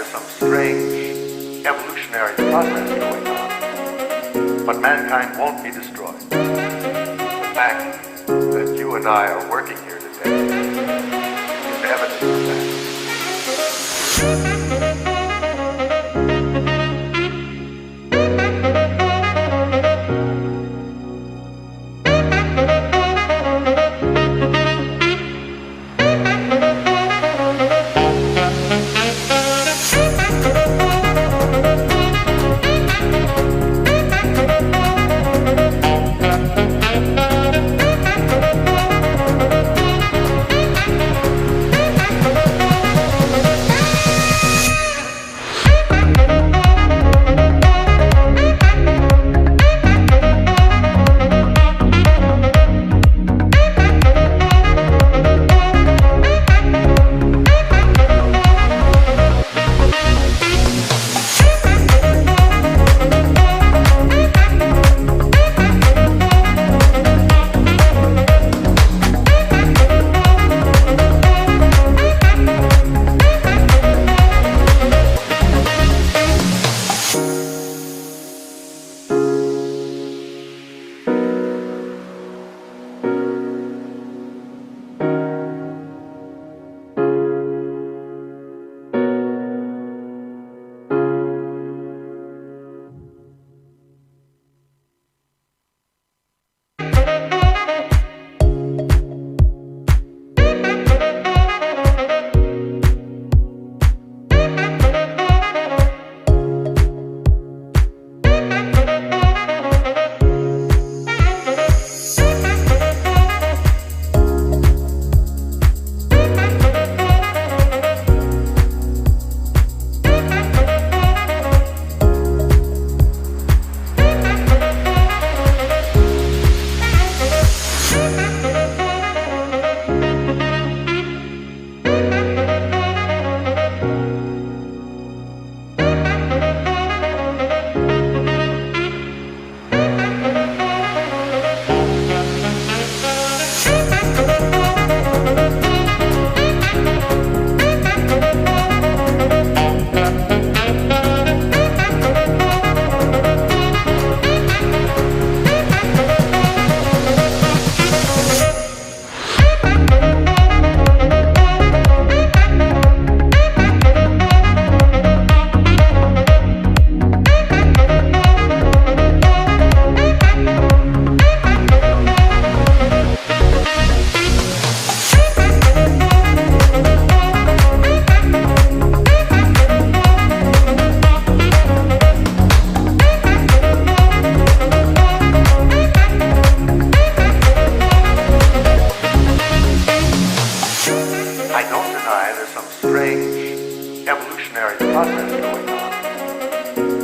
there's some strange evolutionary process going on. But mankind won't be destroyed. The fact that you and I are working here today is evidence of that.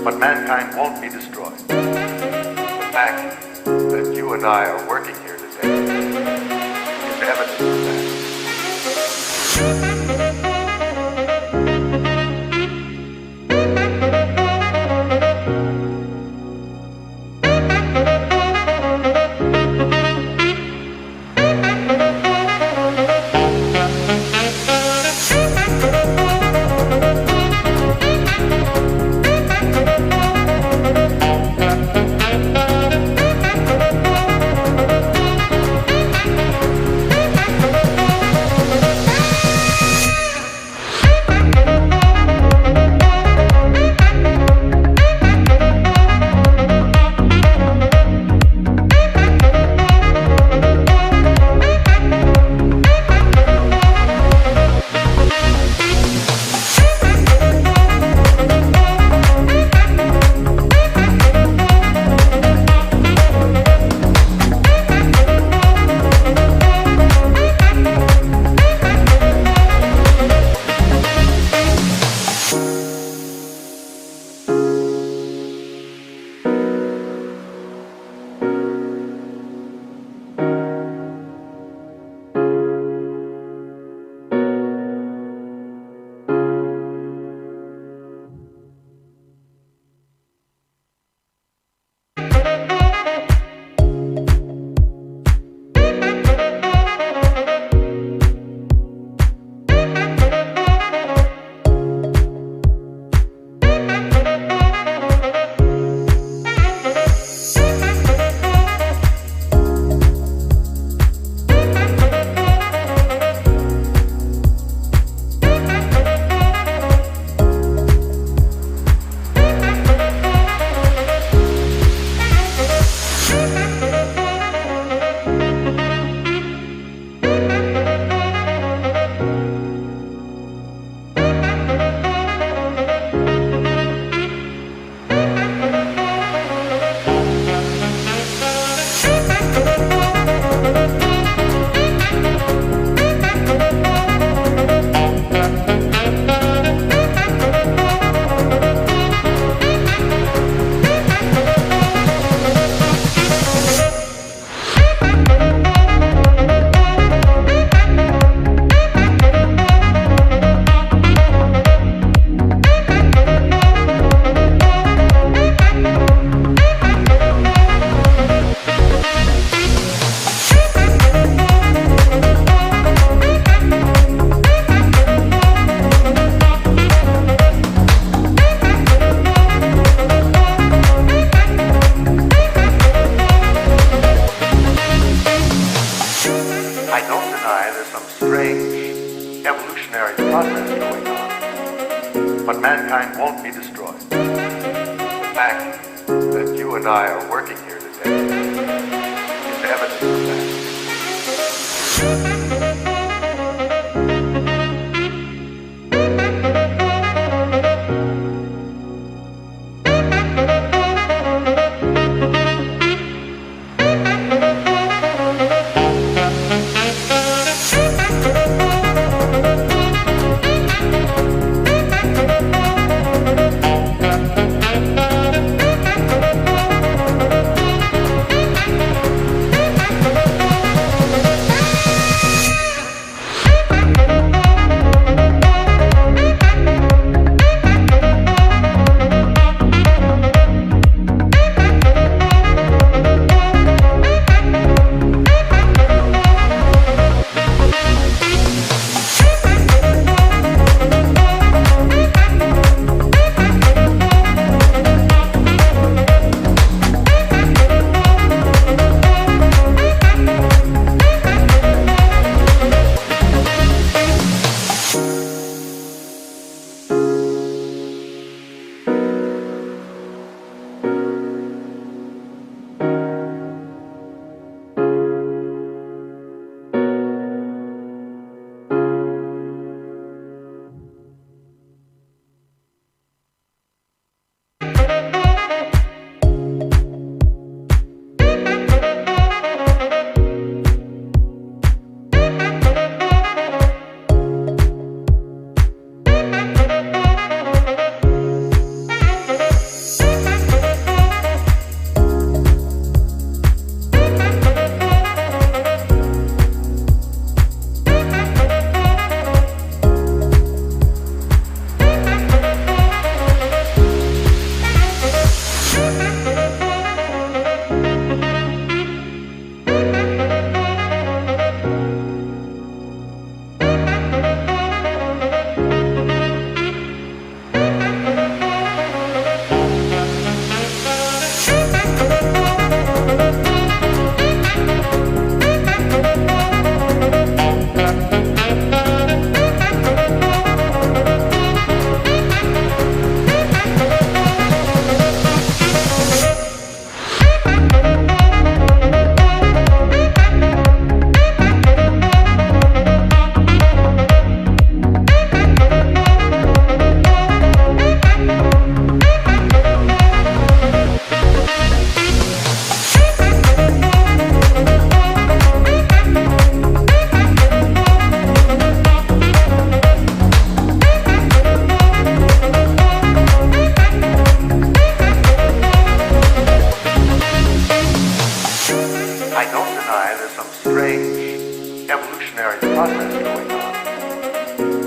But mankind won't be destroyed. The fact that you and I are working here today is evidence of that. but mankind won't be destroyed. The fact that you and I are working here today is evidence of that.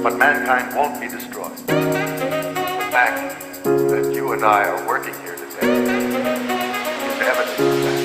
But mankind won't be destroyed. The fact that you and I are working here today is evidence of that.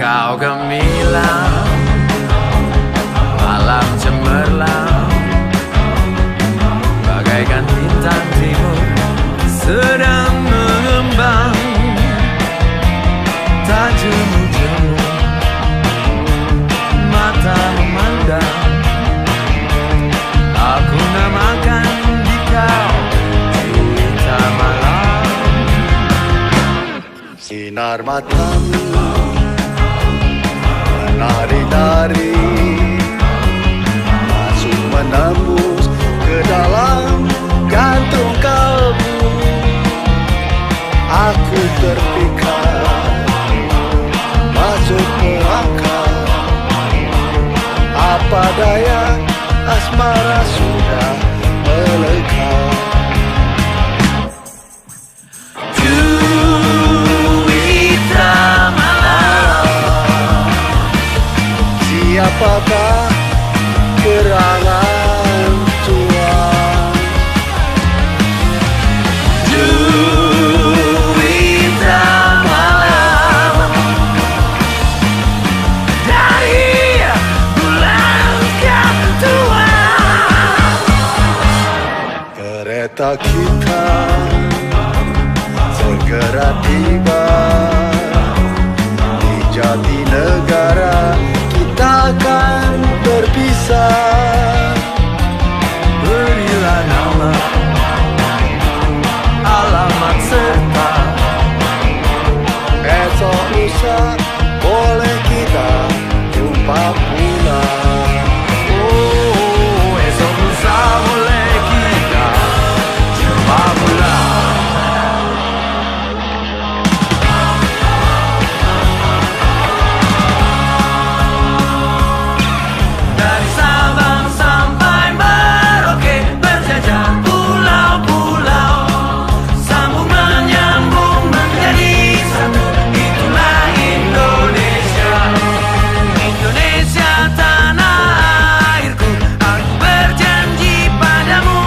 Engkau gemilang, malam cemerlang, bagaikan bintang timur sedang mengembang. Tak jemu-jemu mata memandang, aku namakan dikau cerita malam. Sinar matamu menari-nari, masuk menembus ke dalam gantung kalbu. Aku terpikat, masuk melangkah. Apa daya, asmara sudah melekat. Juwita malam, Siapakah gerangan Tuhan? juwita malam, dari bulan Tuhan. Kereta kita segera tiba di Jatinegara, kita akan berpisah. Berilah nama, alamat serta Esok lusa boleh kita jumpa pulang. oh, esok lusa boleh kita jumpa pulang. Dari Sabang sampai Merauke, berjajah pulau-pulau, sambung menyambung menjadi satu. Itulah Indonesia, Indonesia tanah airku. Aku berjanji padamu,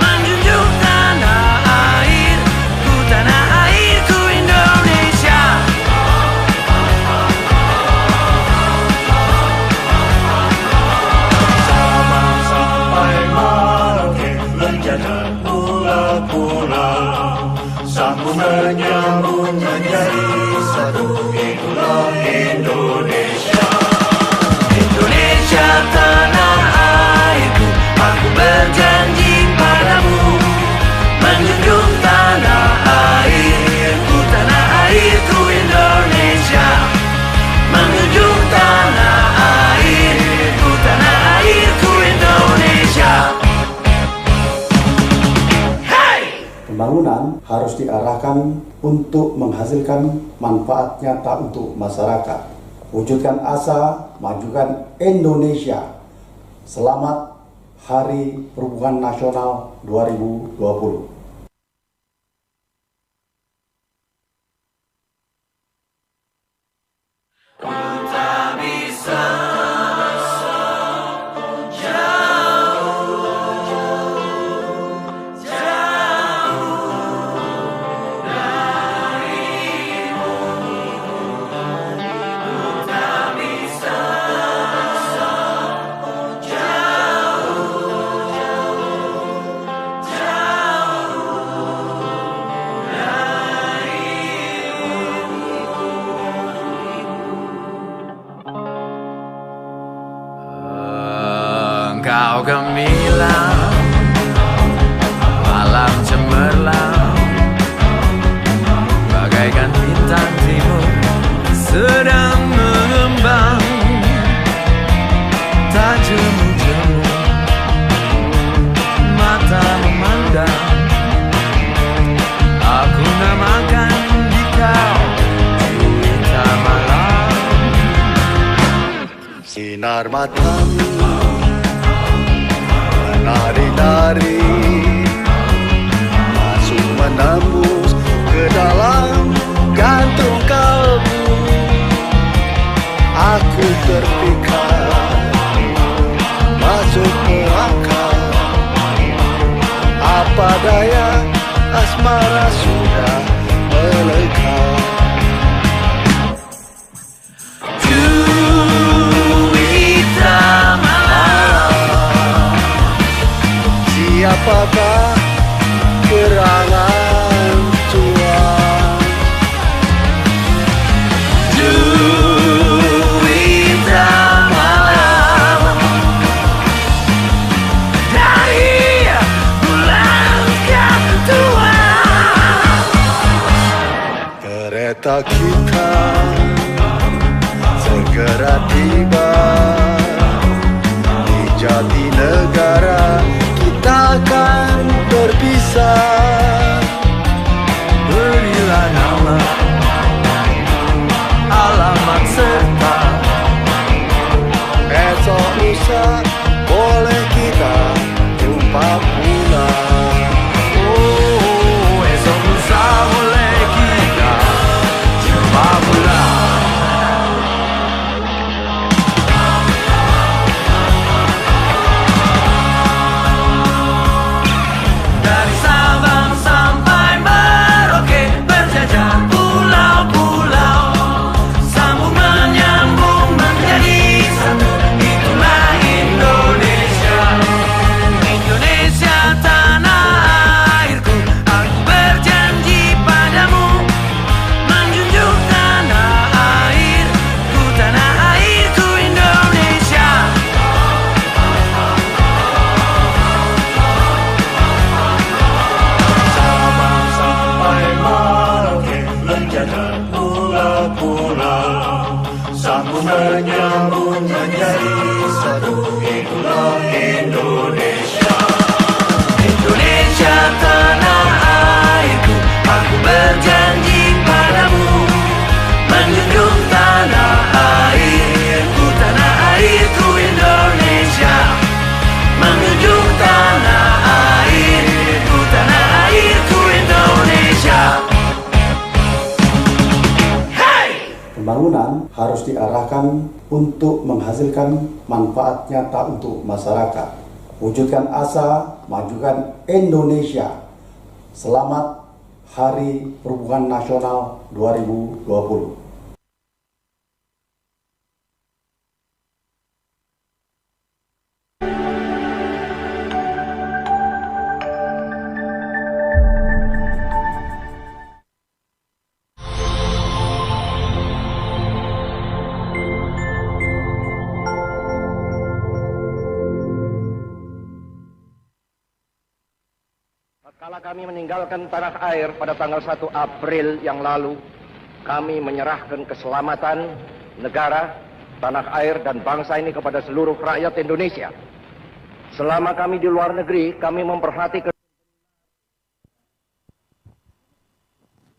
menjunjung tanah airku, tanah airku Indonesia. Sabang sampai Merauke, menjadi pulau-pulau, sambung menyambung menjadi satu. Itulah Indonesia. Indonesia tanah airku, aku berjanji padamu, menjunjung tanah airku, tanah airku Indonesia, menjunjung tanah airku, tanah airku Indonesia. Hey! Pembangunan harus diarahkan untuk menghasilkan manfaat nyata untuk masyarakat. Wujudkan asa, majukan Indonesia. Selamat Hari Perhubungan Nasional 2020. Tak bisa Engkau gemilang, malam cemerlang, bagaikan bintang timur sedang mengembang. Tak jemu-jemu mata memandang, aku namakan dikau cerita malam. Sinar matamu menari-nari, masuk menembus ke dalam gantung kalbu. Aku terpikat, masuk melangkah. Apa daya, asmara sudah melekat. apakah gerangan cuan? Duita malam dari bulan ketuaan. Kereta kita segera tiba di Jatinegara, kita akan berpisah. Berilah nama, alamat serta Esok lusa boleh kita jumpa pula. oh, esok lusa boleh kita jumpa pula. Dari Sabang sampai Merauke, berjajah pulau-pulau, sambung menyambung menjadi satu. Itulah Indonesia, Indonesia tanah airku. Aku berjanji padamu, menjunjung tanah airku Indonesia. Sabang sampai Merauke, berjajah pulau-pulau, sambung menyambung menjadi satu. Itulah Indonesia. Indonesia tanah airku, aku berjanji padamu, menjunjung tanah airku Indonesia, menjunjung tanah airku Indonesia. Hey! Pembangunan harus diarahkan untuk menghasilkan manfaat nyata untuk masyarakat. Wujudkan asa, majukan Indonesia. Selamat Hari Perhubungan Nasional 2020. Tatkala kami meninggalkan tanah air pada tanggal 1 April yang lalu, kami menyerahkan keselamatan negara, tanah air, dan bangsa ini kepada seluruh rakyat Indonesia. Selama kami di luar negeri, kami memperhatikan.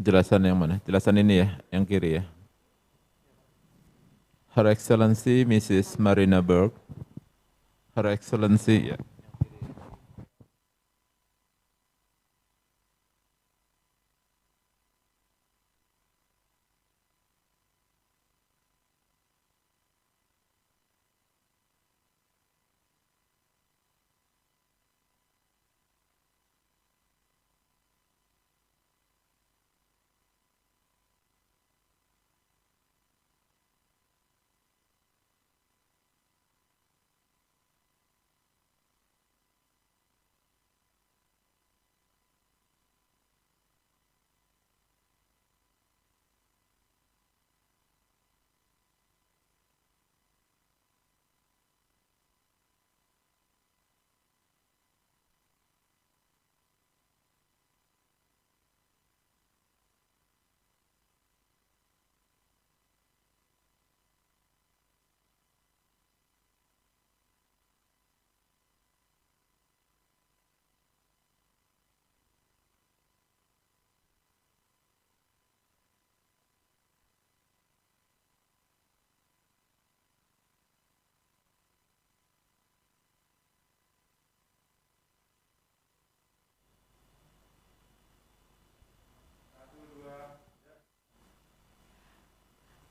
Jelasan yang mana? Jelasan ini ya, yang kiri ya. Her Excellency Mrs. Marina Berg. Her Excellency ya.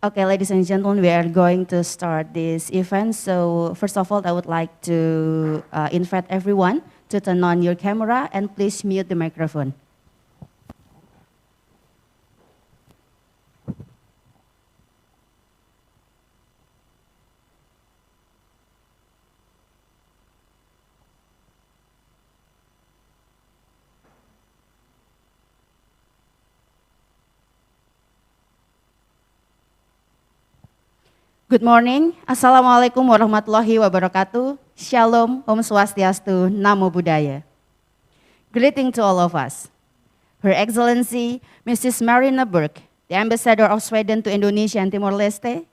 Okay, ladies and gentlemen, we are going to start this event. So first of all, I would like to invite everyone to turn on your camera and please mute the microphone. Good morning. Assalamualaikum warahmatullahi wabarakatuh. Shalom, Om Swastiastu, Namo Buddhaya. Greeting to all of us. Her Excellency, Mrs. Marina Burke, the Ambassador of Sweden to Indonesia and Timor-Leste,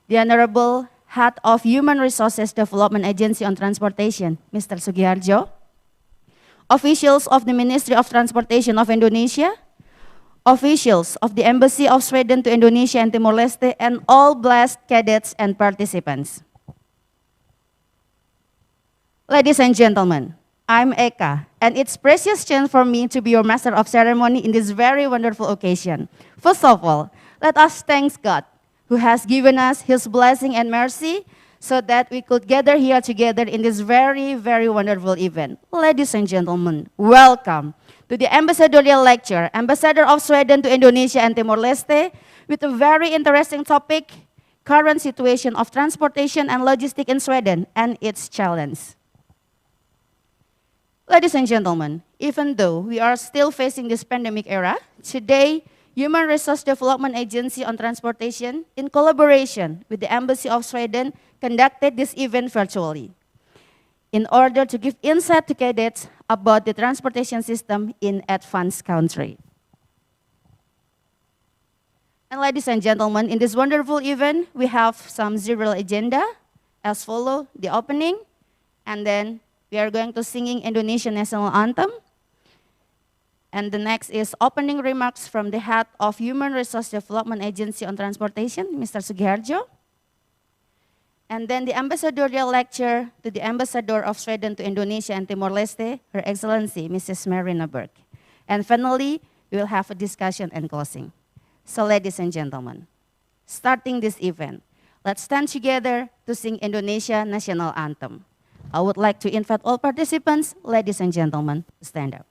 the Honorable Head of Human Resources Development Agency on Transportation, Mr. Sugiharjo, officials of the Ministry of Transportation of Indonesia, officials of the Embassy of Sweden to Indonesia and Timor-Leste, and all blessed cadets and participants. Ladies and gentlemen, I'm Eka, and it's precious chance for me to be your master of ceremony in this very wonderful occasion. First of all, let us thank God, who has given us His blessing and mercy, so that we could gather here together in this very, very wonderful event. Ladies and gentlemen, welcome to the Ambassadorial Lecture, Ambassador of Sweden to Indonesia and Timor-Leste, with a very interesting topic, current situation of transportation and logistics in Sweden and its challenge. Ladies and gentlemen, even though we are still facing this pandemic era, today, Human Resource Development Agency on Transportation, in collaboration with the Embassy of Sweden, conducted this event virtually in order to give insight to cadets about the transportation system in advanced country. And ladies and gentlemen, in this wonderful event, we have some serial agenda as follow: the opening, and then we are going to singing Indonesian National Anthem. And the next is opening remarks from the head of Human Resource Development Agency on Transportation, Mr. Sugiharjo. And then the ambassadorial lecture to the Ambassador of Sweden to Indonesia and Timor-Leste, Her Excellency, Mrs. Marina Burke. And finally, we will have a discussion and closing. So ladies and gentlemen, starting this event, let's stand together to sing Indonesia National Anthem. I would like to invite all participants, ladies and gentlemen, to stand up.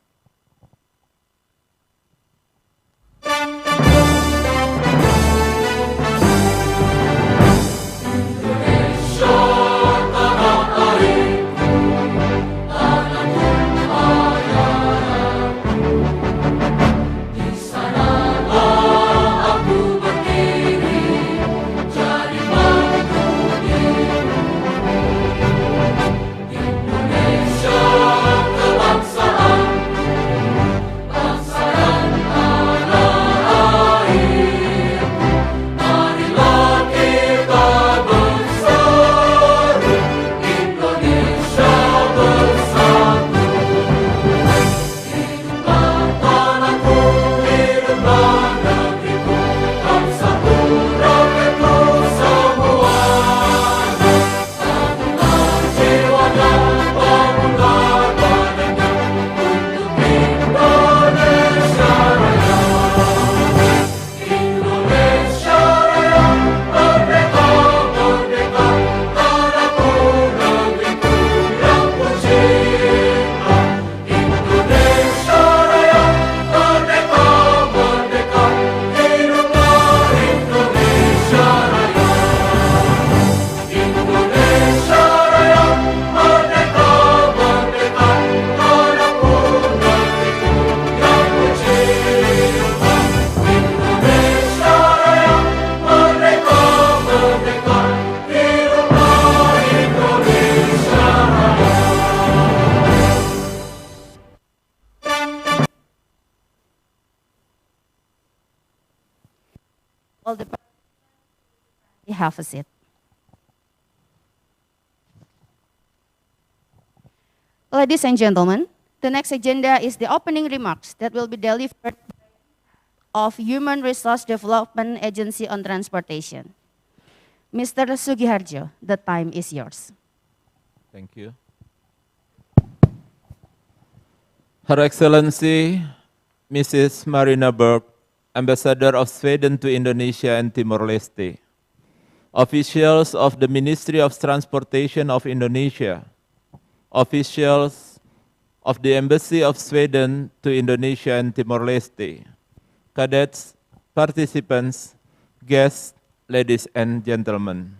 All the participants have a seat. Ladies and gentlemen, the next agenda is the opening remarks that will be delivered of Human Resource Development Agency on Transportation. Mr. Sugiharjo, the time is yours. Thank you. Her Excellency, Mrs. Marina Burke, Ambassador of Sweden to Indonesia and Timor-Leste, officials of the Ministry of Transportation of Indonesia, officials of the Embassy of Sweden to Indonesia and Timor-Leste, cadets, participants, guests, ladies and gentlemen.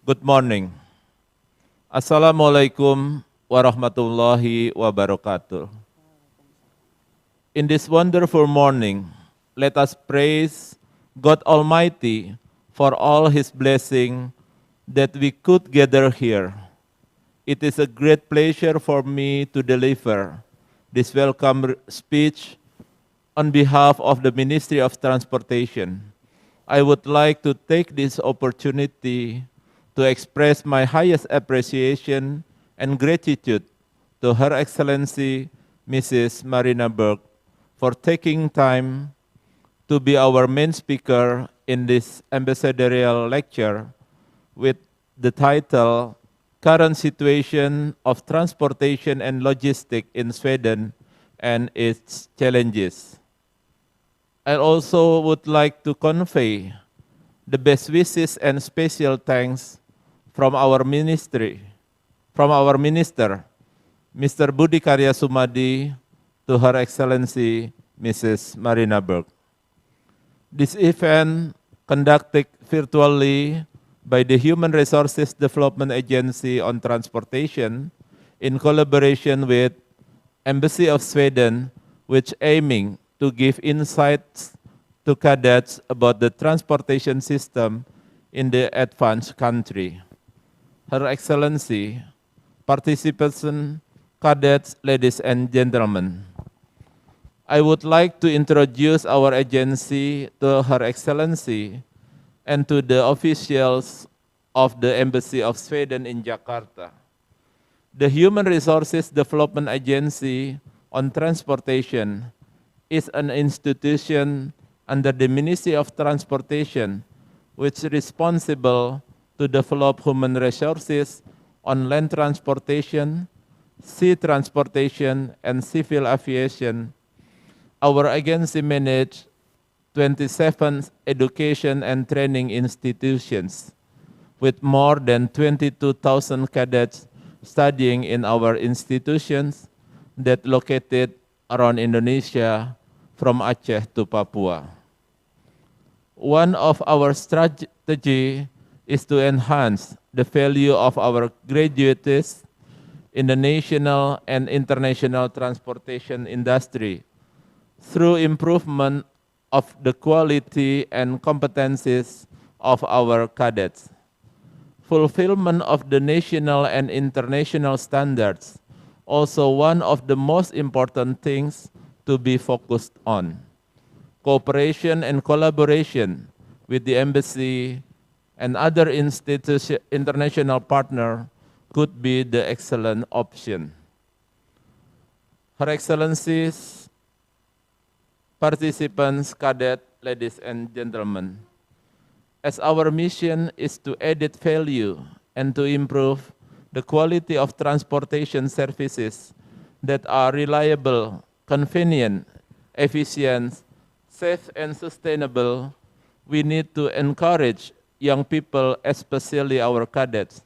Good morning. Assalamualaikum warahmatullahi wabarakatuh. In this wonderful morning, let us praise God Almighty for all his blessing that we could gather here. It is a great pleasure for me to deliver this welcome speech on behalf of the Ministry of Transportation. I would like to take this opportunity to express my highest appreciation and gratitude to Her Excellency Mrs. Marina Berg for taking time to be our main speaker in this ambassadorial lecture with the title Current Situation of Transportation and Logistics in Sweden and its Challenges. I also would like to convey the best wishes and special thanks from our minister, Mr. Budi Karya Sumadi, to Her Excellency Mrs. Marina Berg. This event, conducted virtually by the Human Resources Development Agency on Transportation in collaboration with Embassy of Sweden, which aiming to give insights to cadets about the transportation system in the advanced country. Her Excellency, participants, cadets, ladies and gentlemen, I would like to introduce our agency to Her Excellency and to the officials of the Embassy of Sweden in Jakarta. The Human Resources Development Agency on Transportation is an institution under the Ministry of Transportation which is responsible to develop human resources on land transportation, sea transportation, and civil aviation. Our agency manages 27 education and training institutions with more than 22,000 cadets studying in our institutions that located around Indonesia from Aceh to Papua. One of our strategy is to enhance the value of our graduates in the national and international transportation industry through improvement of the quality and competencies of our cadets. Fulfillment of the national and international standards, also one of the most important things to be focused on. Cooperation and collaboration with the embassy and other international partner could be the excellent option. Her Excellencies, participants, cadets, ladies and gentlemen, as our mission is to add value and to improve the quality of transportation services that are reliable, convenient, efficient, safe and sustainable, we need to encourage young people, especially our cadets,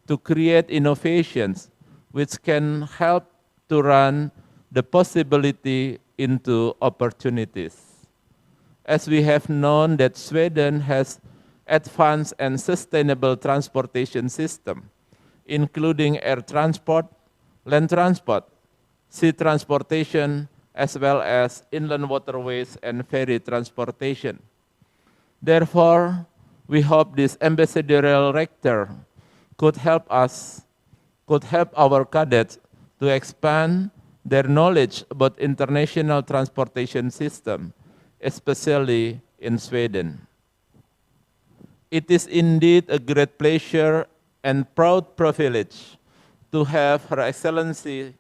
to create innovations which can help to run the possibility into opportunities. As we have known that Sweden has advanced and sustainable transportation system, including air transport, land transport, sea transportation, as well as inland waterways and ferry transportation. Therefore, we hope this ambassadorial rector could help our cadets to expand their knowledge about international transportation system, especially in Sweden. It is indeed a great pleasure and proud privilege to have Her Excellency,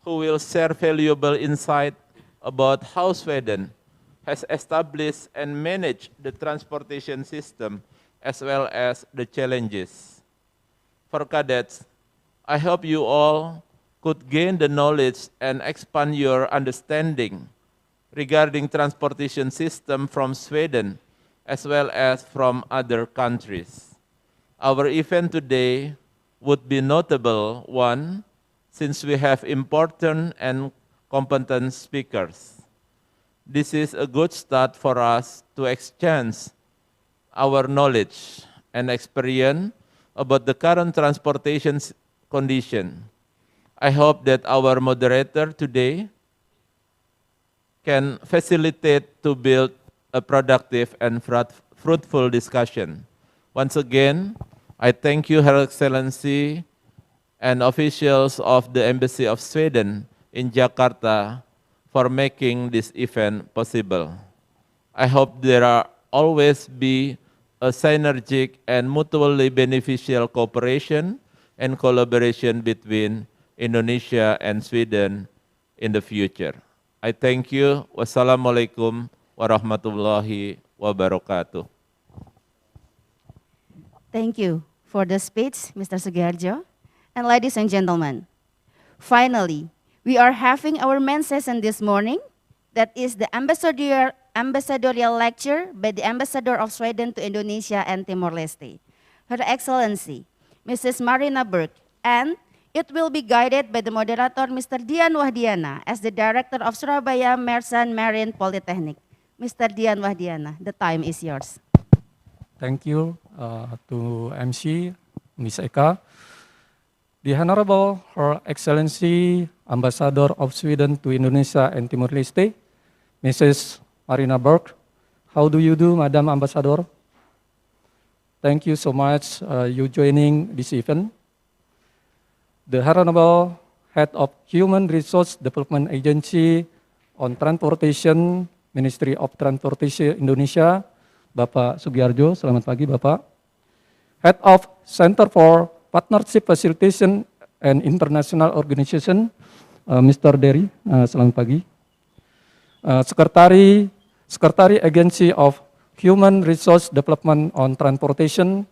who will share valuable insight about how Sweden has established and managed the transportation system as well as the challenges. For cadets, I hope you all could gain the knowledge and expand your understanding regarding transportation system from Sweden as well as from other countries. Our event today would be notable one, since we have important and competent speakers. This is a good start for us to exchange our knowledge and experience about the current transportation condition. I hope that our moderator today can facilitate to build a productive and fruitful discussion. Once again, I thank you, Her Excellency, and officials of the Embassy of Sweden in Jakarta for making this event possible. I hope there are always be a synergic and mutually beneficial cooperation and collaboration between Indonesia and Sweden in the future. I thank you. Wassalamualaikum warahmatullahi wabarakatuh. Thank you for the speech, Mr. Sugiharjo. And ladies and gentlemen, finally, we are having our main session this morning. That is the ambassadorial lecture by the Ambassador of Sweden to Indonesia and Timor-Leste, Her Excellency, Mrs. Marina Berg, and it will be guided by the moderator, Mr. Dian Wahdiana, as the Director of Surabaya Merchant Marine Polytechnic. Mr. Dian Wahdiana, the time is yours. Thank you to MC, Ms. Eka. The Honorable Her Excellency, Ambassador of Sweden to Indonesia and Timor-Leste, Mrs. Marina Berg. How do you do, Madam Ambassador? Thank you so much you joining this event. The Honorable Head of Human Resource Development Agency on Transportation, Ministry of Transportation Indonesia, Bapak Sugiharjo, selamat pagi Bapak. Head of Center for Partnership Facilitation and International Organization, Mr. Derry, selamat pagi. Secretary Agency of Human Resource Development on Transportation,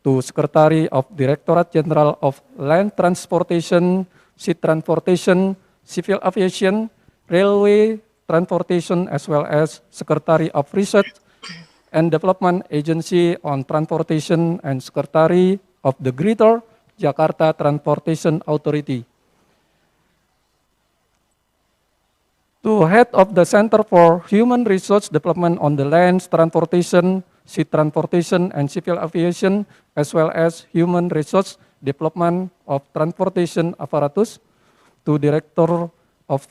to Secretary of Directorate General of Land Transportation, Sea Transportation, Civil Aviation, Railway Transportation, as well as Secretary of Research and Development Agency on Transportation and Secretary of the Greater Jakarta Transportation Authority. To Head of the Center for Human Resource Development on the Land Transportation, Sea Transportation, and Civil Aviation, as well as Human Resource Development of Transportation Apparatus. To Director of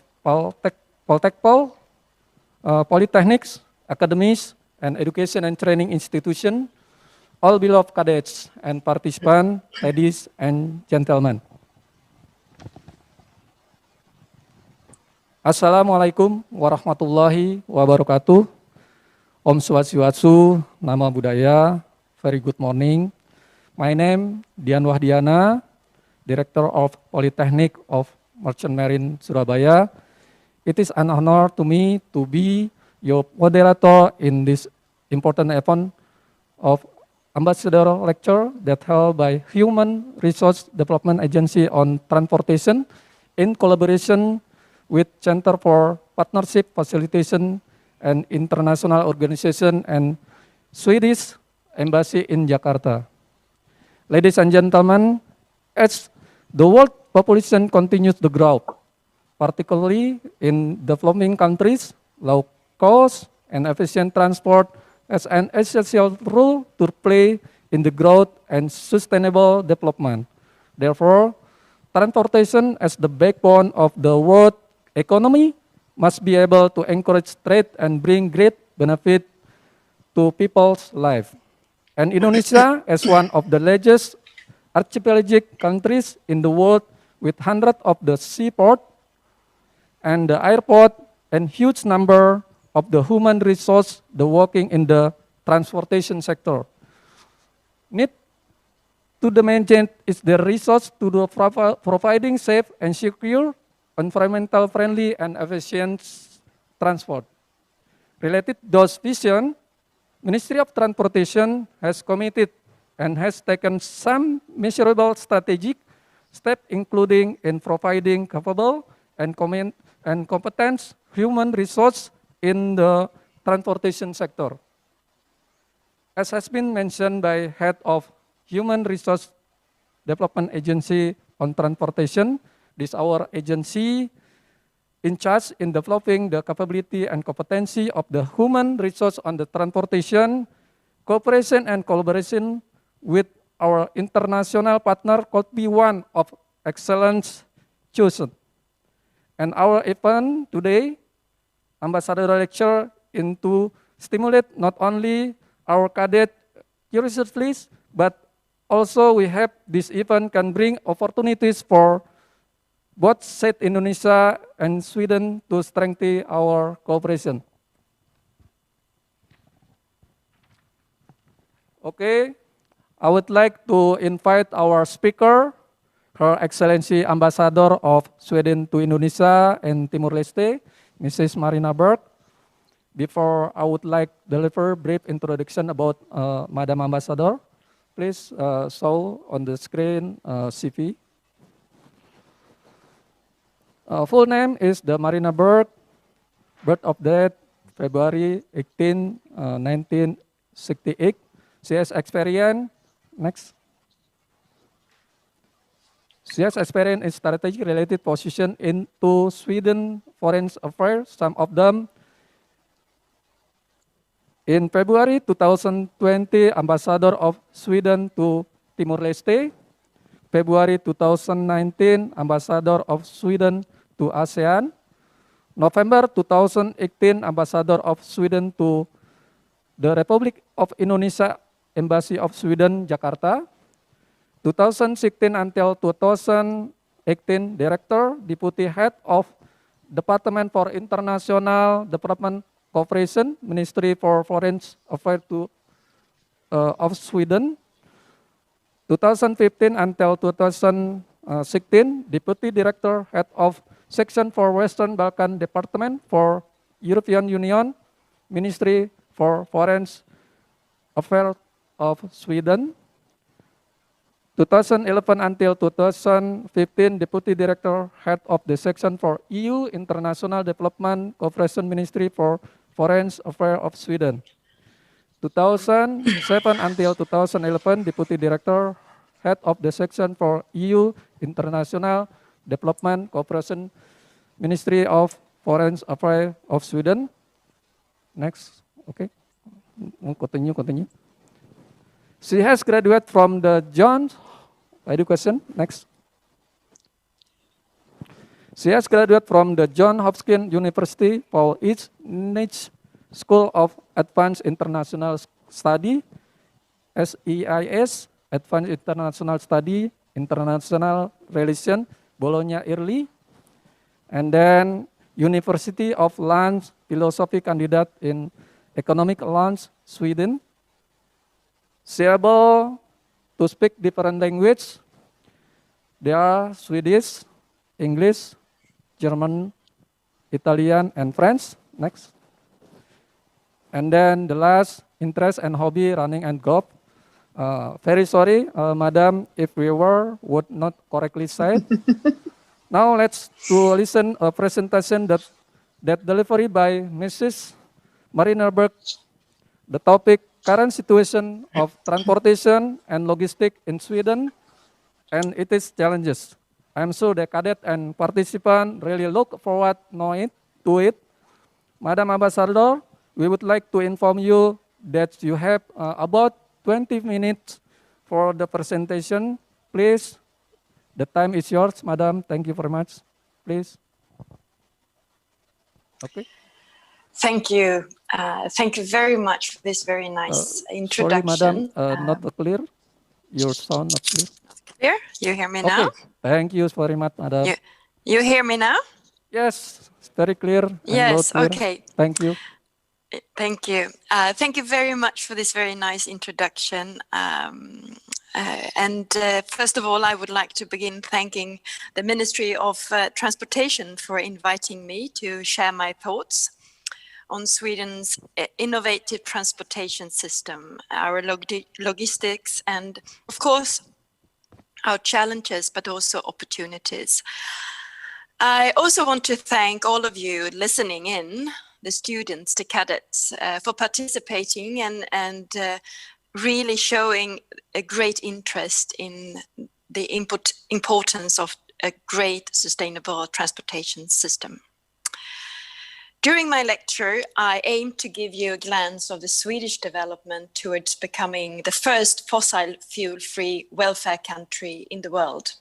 Polytechnics, Academies, and Education and Training Institution, all beloved cadets and participants, ladies and gentlemen. Assalamualaikum warahmatullahi wabarakatuh. Om Swastiastu, Nama Budaya, very good morning. My name Dian Wahdiana, Director of Polytechnic of Merchant Marine Surabaya. It is an honor to me to be your moderator in this important event of Ambassadorial Lecture that held by Human Resource Development Agency on Transportation in collaboration with Center for Partnership Facilitation and International Organization and Swedish Embassy in Jakarta. Ladies and gentlemen, as the world population continues to grow, particularly in developing countries, low cost and efficient transport has an essential role to play in the growth and sustainable development. Therefore, transportation as the backbone of the world economy must be able to encourage trade and bring great benefit to people's life. And Indonesia, as one of the largest archipelagic countries in the world with hundreds of the seaport and the airport and huge number of the human resource the working in the transportation sector, need to maintain is the resource to the providing safe and secure, environmental friendly and efficient transport. Related to those vision, Ministry of Transportation has committed and has taken some measurable strategic steps, including in providing capable and competent human resource in the transportation sector. As has been mentioned by Head of Human Resource Development Agency on Transportation, this our agency in charge in developing the capability and competency of the human resource on the transportation, cooperation and collaboration with our international partner could be one of excellence chosen. And our event today, Ambassadorial Lecture, into stimulate not only our cadet curiosities, but also we have this event can bring opportunities for both state Indonesia and Sweden to strengthen our cooperation. Okay, I would like to invite our speaker, Her Excellency Ambassador of Sweden to Indonesia and Timor-Leste, Mrs. Marina Berg. Before I would like to deliver a brief introduction about Madam Ambassador. Please show on the screen CV. Full name is the Marina Berg, birth of date February 18, 1968. She has experience, next. She has experience in strategic related position into Sweden foreign affairs, some of them. In February 2020, Ambassador of Sweden to Timor-Leste. February 2019, Ambassador of Sweden to ASEAN. November 2018, Ambassador of Sweden to the Republic of Indonesia, Embassy of Sweden, Jakarta. 2016 until 2018, Director, Deputy Head of Department for International Development Cooperation, Ministry for Foreign Affairs of Sweden. 2015 until 2016, Deputy Director, Head of Section for Western Balkan Department for European Union, Ministry for Foreign Affairs of Sweden. 2011 until 2015, Deputy Director, Head of the Section for EU International Development Cooperation Ministry for Foreign Affairs of Sweden. 2007 until 2011, Deputy Director, Head of the Section for EU International Development Cooperation Ministry of Foreign Affairs of Sweden. Next, okay. Continue. She has graduated from the Johns Education. Next. She has graduated from the Johns Hopkins University for its niche School of Advanced International Study, SEIS, Advanced International Study, International Relations, Bologna, Italy, and then University of Lund, Philosophy Candidate in Economic Lund, Sweden. She able to speak different languages. They are Swedish, English, German, Italian, and French. Next. And then the last, interest and hobby, running and golf. Very sorry, Madam, if we would not correctly say. Now let's to listen a presentation that delivery by Mrs. Marina Berg. The topic, current situation of transportation and logistics in Sweden and its challenges. I'm sure the cadet and participant really look forward to it. Madam Ambassador, we would like to inform you that you have about 20 minutes for the presentation. Please, the time is yours, Madam. Thank you very much. Please. Okay. Thank you. Thank you very much for this very nice introduction. Sorry, Madam, not clear. Your sound not clear. Clear? You hear me now? Okay. Thank you very much, Madam. You hear me now? Yes, it's very clear. Yes, clear. okay. Thank you. Thank you. Thank you very much for this very nice introduction. First of all, I would like to begin thanking the Ministry of Transportation for inviting me to share my thoughts on Sweden's innovative transportation system, our logistics, and of course, our challenges, but also opportunities. I also want to thank all of you listening in, the students, the cadets, for participating and really showing a great interest in the importance of a great sustainable transportation system. During my lecture, I aim to give you a glance of the Swedish development towards becoming the first fossil fuel-free welfare country in the world.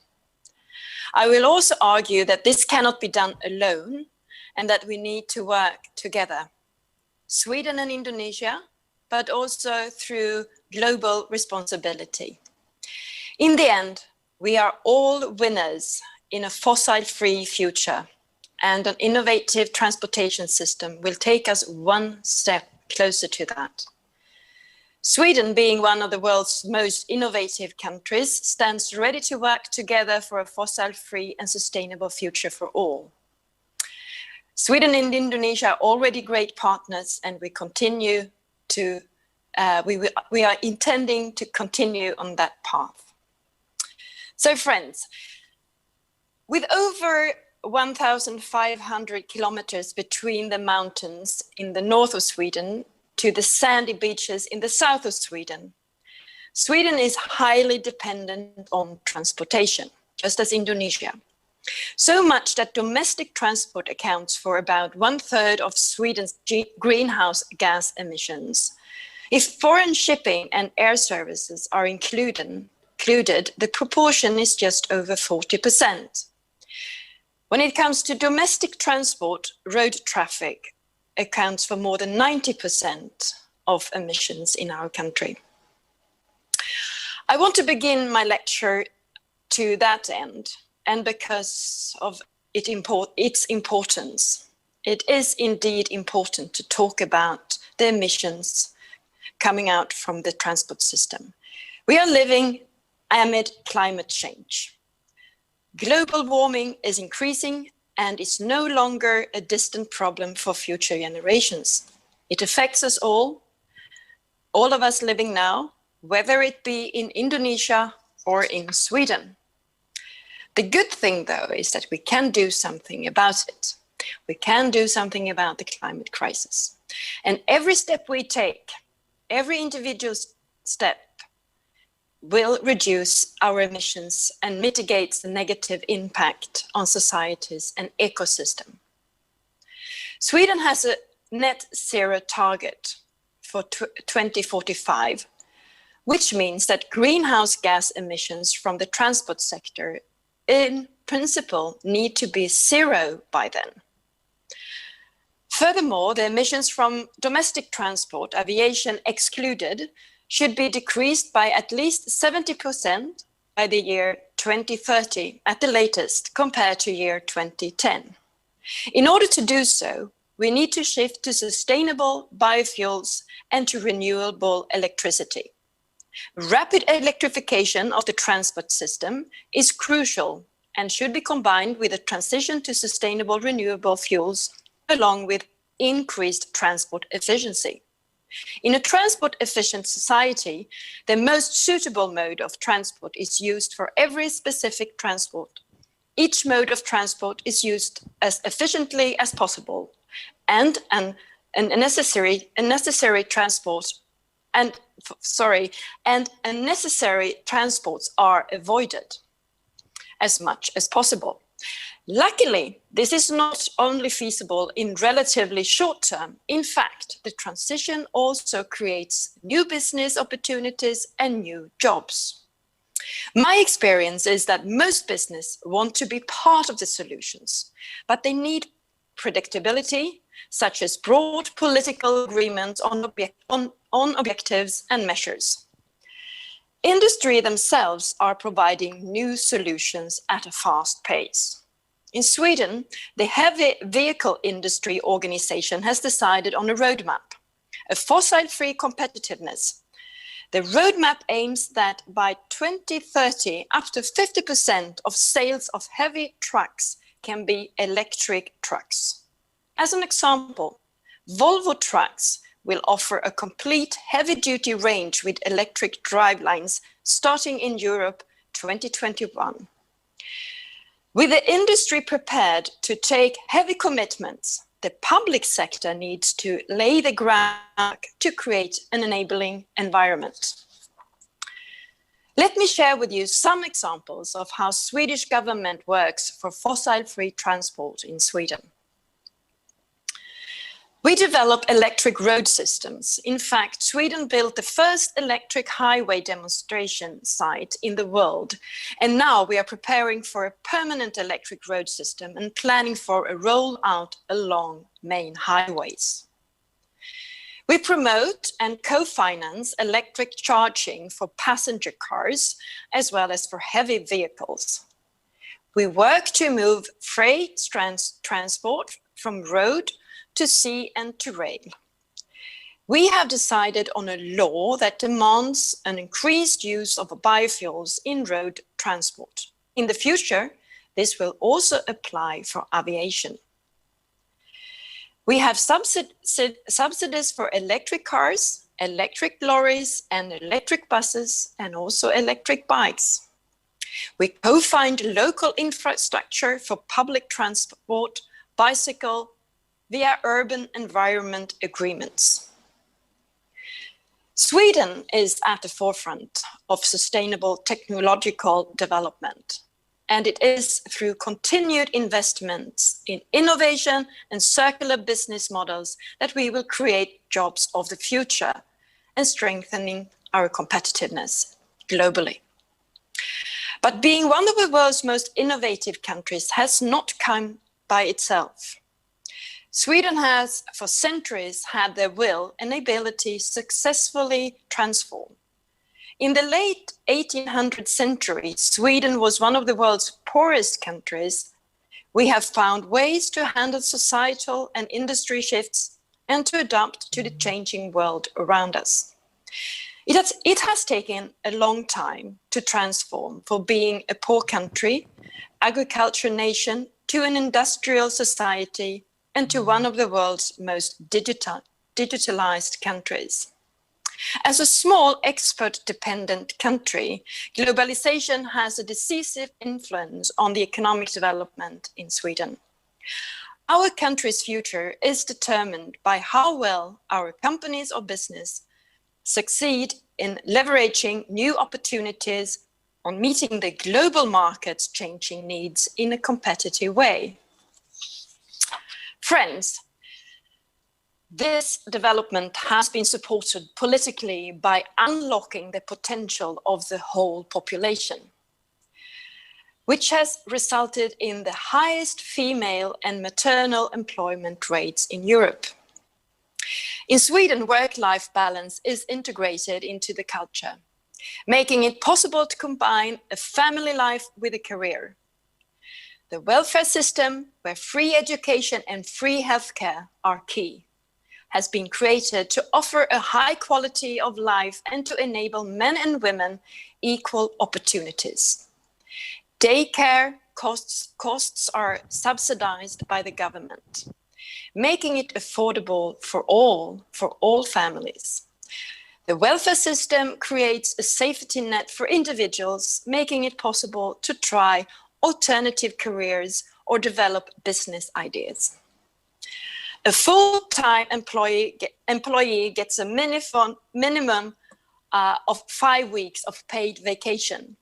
I will also argue that this cannot be done alone and that we need to work together. Sweden and Indonesia, but also through global responsibility. In the end, we are all winners in a fossil-free future, and an innovative transportation system will take us one step closer to that. Sweden, being one of the world's most innovative countries, stands ready to work together for a fossil-free and sustainable future for all. Sweden and Indonesia are already great partners, and we are intending to continue on that path. So friends, with over 1,500 kilometers between the mountains in the north of Sweden to the sandy beaches in the south of Sweden, Sweden is highly dependent on transportation, just as Indonesia. So much that domestic transport accounts for about 1/3 of Sweden's greenhouse gas emissions. If foreign shipping and air services are included, the proportion is just over 40%. When it comes to domestic transport, road traffic accounts for more than 90% of emissions in our country. I want to begin my lecture to that end, and because of its importance. It is indeed important to talk about the emissions coming out from the transport system. We are living amid climate change. Global warming is increasing and is no longer a distant problem for future generations. It affects us all of us living now, whether it be in Indonesia or in Sweden. The good thing, though, is that we can do something about it. We can do something about the climate crisis. And every step we take, every individual step, will reduce our emissions and mitigate the negative impact on societies and ecosystem. Sweden has a net zero target for 2045, which means that greenhouse gas emissions from the transport sector in principle need to be zero by then. Furthermore, the emissions from domestic transport, aviation excluded, should be decreased by at least 70% by the year 2030 at the latest compared to year 2010. In order to do so, we need to shift to sustainable biofuels and to renewable electricity. Rapid electrification of the transport system is crucial and should be combined with a transition to sustainable renewable fuels along with increased transport efficiency. In a transport-efficient society, the most suitable mode of transport is used for every specific transport. Each mode of transport is used as efficiently as possible, and unnecessary transports are avoided as much as possible. Luckily, this is not only feasible in relatively short term. In fact, the transition also creates new business opportunities and new jobs. My experience is that most business want to be part of the solutions, but they need predictability, such as broad political agreement on objectives and measures. Industry themselves are providing new solutions at a fast pace. In Sweden, the Heavy Vehicle Industry Organization has decided on a roadmap, a fossil-free competitiveness. The roadmap aims that by 2030, up to 50% of sales of heavy trucks can be electric trucks. As an example, Volvo Trucks will offer a complete heavy-duty range with electric drivelines starting in Europe 2021. With the industry prepared to take heavy commitments, the public sector needs to lay the groundwork to create an enabling environment. Let me share with you some examples of how Swedish government works for fossil-free transport in Sweden. We develop electric road systems. In fact, Sweden built the first electric highway demonstration site in the world. And now we are preparing for a permanent electric road system and planning for a rollout along main highways. We promote and co-finance electric charging for passenger cars as well as for heavy vehicles. We work to move freight transport from road to sea and to rail. We have decided on a law that demands an increased use of biofuels in road transport. In the future, this will also apply for aviation. We have subsidies for electric cars, electric lorries, and electric buses, and also electric bikes. We co-fund local infrastructure for public transport, bicycle, via urban environment agreements. Sweden is at the forefront of sustainable technological development, and it is through continued investments in innovation and circular business models that we will create jobs of the future and strengthening our competitiveness globally. But being one of the world's most innovative countries has not come by itself. Sweden has, for centuries, had their will and ability successfully transform. In the late 1800th century, Sweden was one of the world's poorest countries. We have found ways to handle societal and industry shifts and to adapt to the changing world around us. It has taken a long time to transform from being a poor country, agricultural nation, to an industrial society, and to one of the world's most digitalized countries. As a small export-dependent country, globalization has a decisive influence on the economic development in Sweden. Our country's future is determined by how well our companies or business succeed in leveraging new opportunities on meeting the global market's changing needs in a competitive way. Friends, this development has been supported politically by unlocking the potential of the whole population, which has resulted in the highest female and maternal employment rates in Europe. In Sweden, work-life balance is integrated into the culture, making it possible to combine a family life with a career. The welfare system, where free education and free healthcare are key, has been created to offer a high quality of life and to enable men and women equal opportunities. Daycare costs are subsidized by the government, making it affordable for all families. The welfare system creates a safety net for individuals, making it possible to try alternative careers or develop business ideas. A full-time employee gets a minimum of 5 weeks of paid vacation.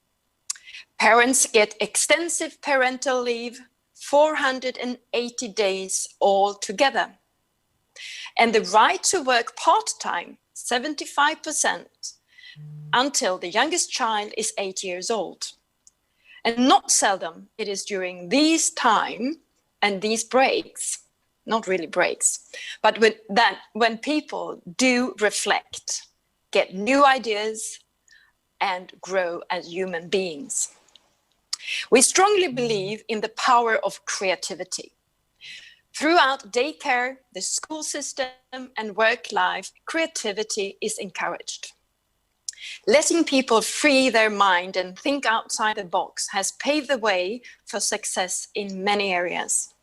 Parents get extensive parental leave, 480 days altogether. And the right to work part-time, 75%, until the youngest child is 8 years old. And not seldom, it is during these time and these breaks, not really breaks, but when people do reflect, get new ideas, and grow as human beings. We strongly believe in the power of creativity. Throughout daycare, the school system, and work life, creativity is encouraged. Letting people free their mind and think outside the box has paved the way for success in many areas.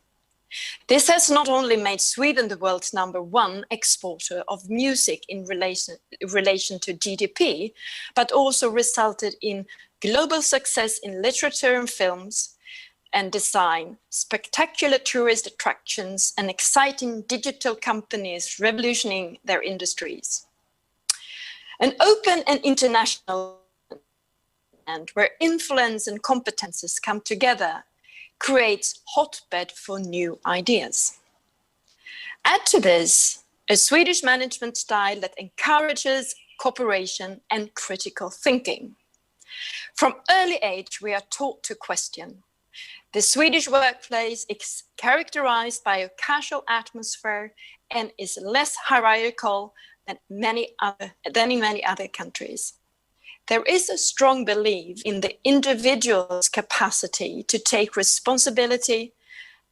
This has not only made Sweden the world's #1 exporter of music in relation to GDP, but also resulted in global success in literature and films and design, spectacular tourist attractions, and exciting digital companies revolutionizing their industries. An open and international and where influence and competences come together creates hotbed for new ideas. Add to this a Swedish management style that encourages cooperation and critical thinking. From early age, we are taught to question. The Swedish workplace is characterized by a casual atmosphere and is less hierarchical than in many other countries. There is a strong belief in the individual's capacity to take responsibility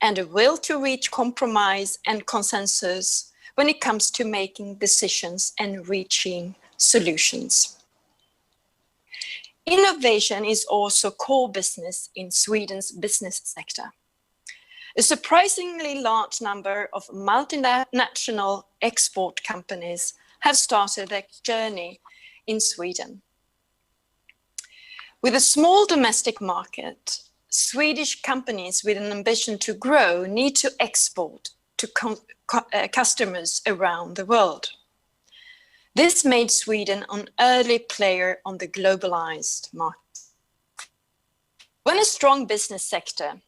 and a will to reach compromise and consensus when it comes to making decisions and reaching solutions. Innovation is also core business in Sweden's business sector. A surprisingly large number of multinational export companies have started their journey in Sweden. With a small domestic market, Swedish companies with an ambition to grow need to export to customers around the world. This made Sweden an early player on the globalized market. When a strong business sector,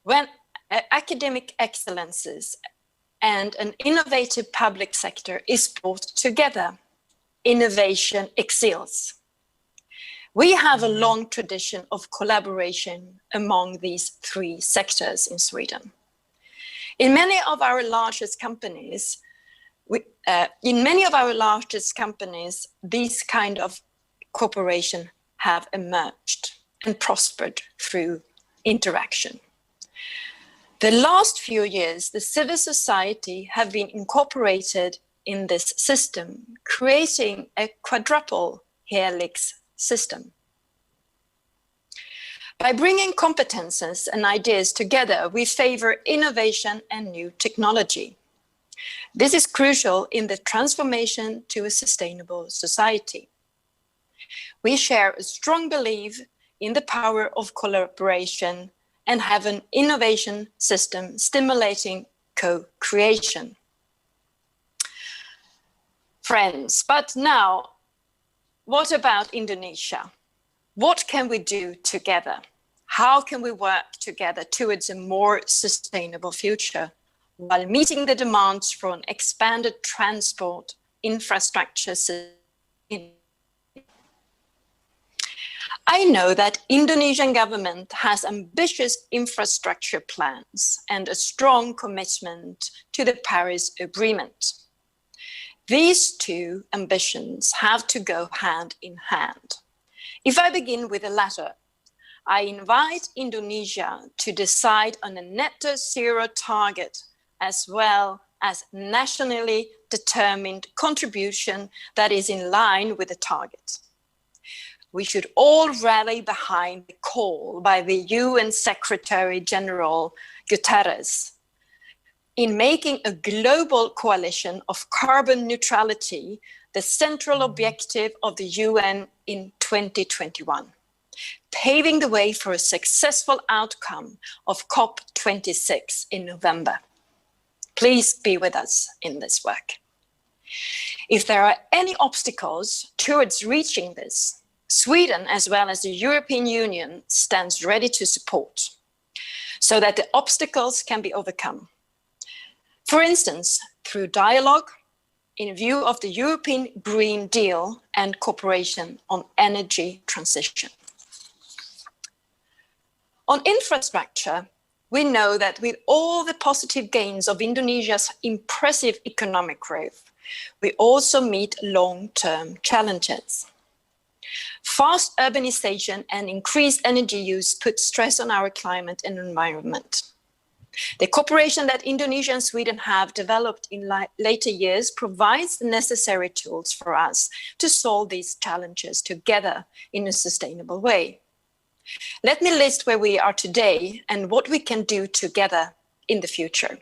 when academic excellences and an innovative public sector is brought together, innovation excels. We have a long tradition of collaboration among these three sectors in Sweden. In many of our largest companies, these kind of cooperation have emerged and prospered through interaction. The last few years, the civil society have been incorporated in this system, creating a quadruple helix system. By bringing competences and ideas together, we favor innovation and new technology. This is crucial in the transformation to a sustainable society. We share a strong belief in the power of collaboration and have an innovation system stimulating co-creation. Friends, but now, what about Indonesia? What can we do together? How can we work together towards a more sustainable future while meeting the demands for an expanded transport infrastructure system? I know that Indonesian government has ambitious infrastructure plans and a strong commitment to the Paris Agreement. These two ambitions have to go hand in hand. If I begin with the latter, I invite Indonesia to decide on a net zero target as well as nationally determined contribution that is in line with the target. We should all rally behind the call by the UN Secretary General Guterres in making a global coalition of carbon neutrality the central objective of the UN in 2021, paving the way for a successful outcome of COP26 in November. Please be with us in this work. If there are any obstacles towards reaching this, Sweden, as well as the European Union, stands ready to support so that the obstacles can be overcome. For instance, through dialogue in view of the European Green Deal and cooperation on energy transition. On infrastructure, we know that with all the positive gains of Indonesia's impressive economic growth, we also meet long-term challenges. Fast urbanization and increased energy use put stress on our climate and environment. The cooperation that Indonesia and Sweden have developed in later years provides the necessary tools for us to solve these challenges together in a sustainable way. Let me list where we are today and what we can do together in the future.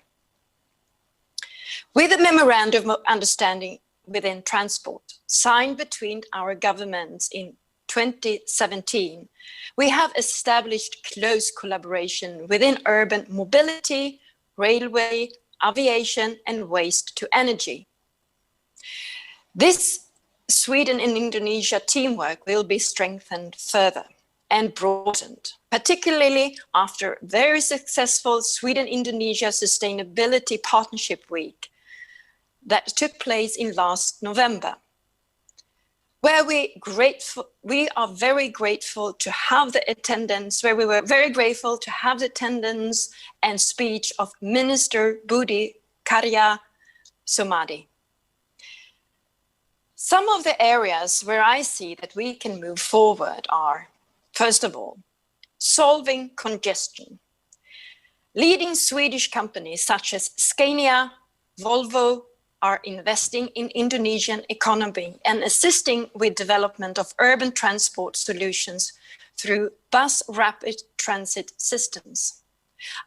With a memorandum of understanding within transport signed between our governments in 2017, we have established close collaboration within urban mobility, railway, aviation, and waste to energy. This Sweden and Indonesia teamwork will be strengthened further and broadened, particularly after very successful Sweden-Indonesia Sustainability Partnership Week that took place in last November, where we are very grateful to have the attendance, where we were very grateful to have the attendance and speech of Minister Budi Karya Sumadi. Some of the areas where I see that we can move forward are, first of all, solving congestion. Leading Swedish companies such as Scania, Volvo are investing in Indonesian economy and assisting with development of urban transport solutions through bus rapid transit systems.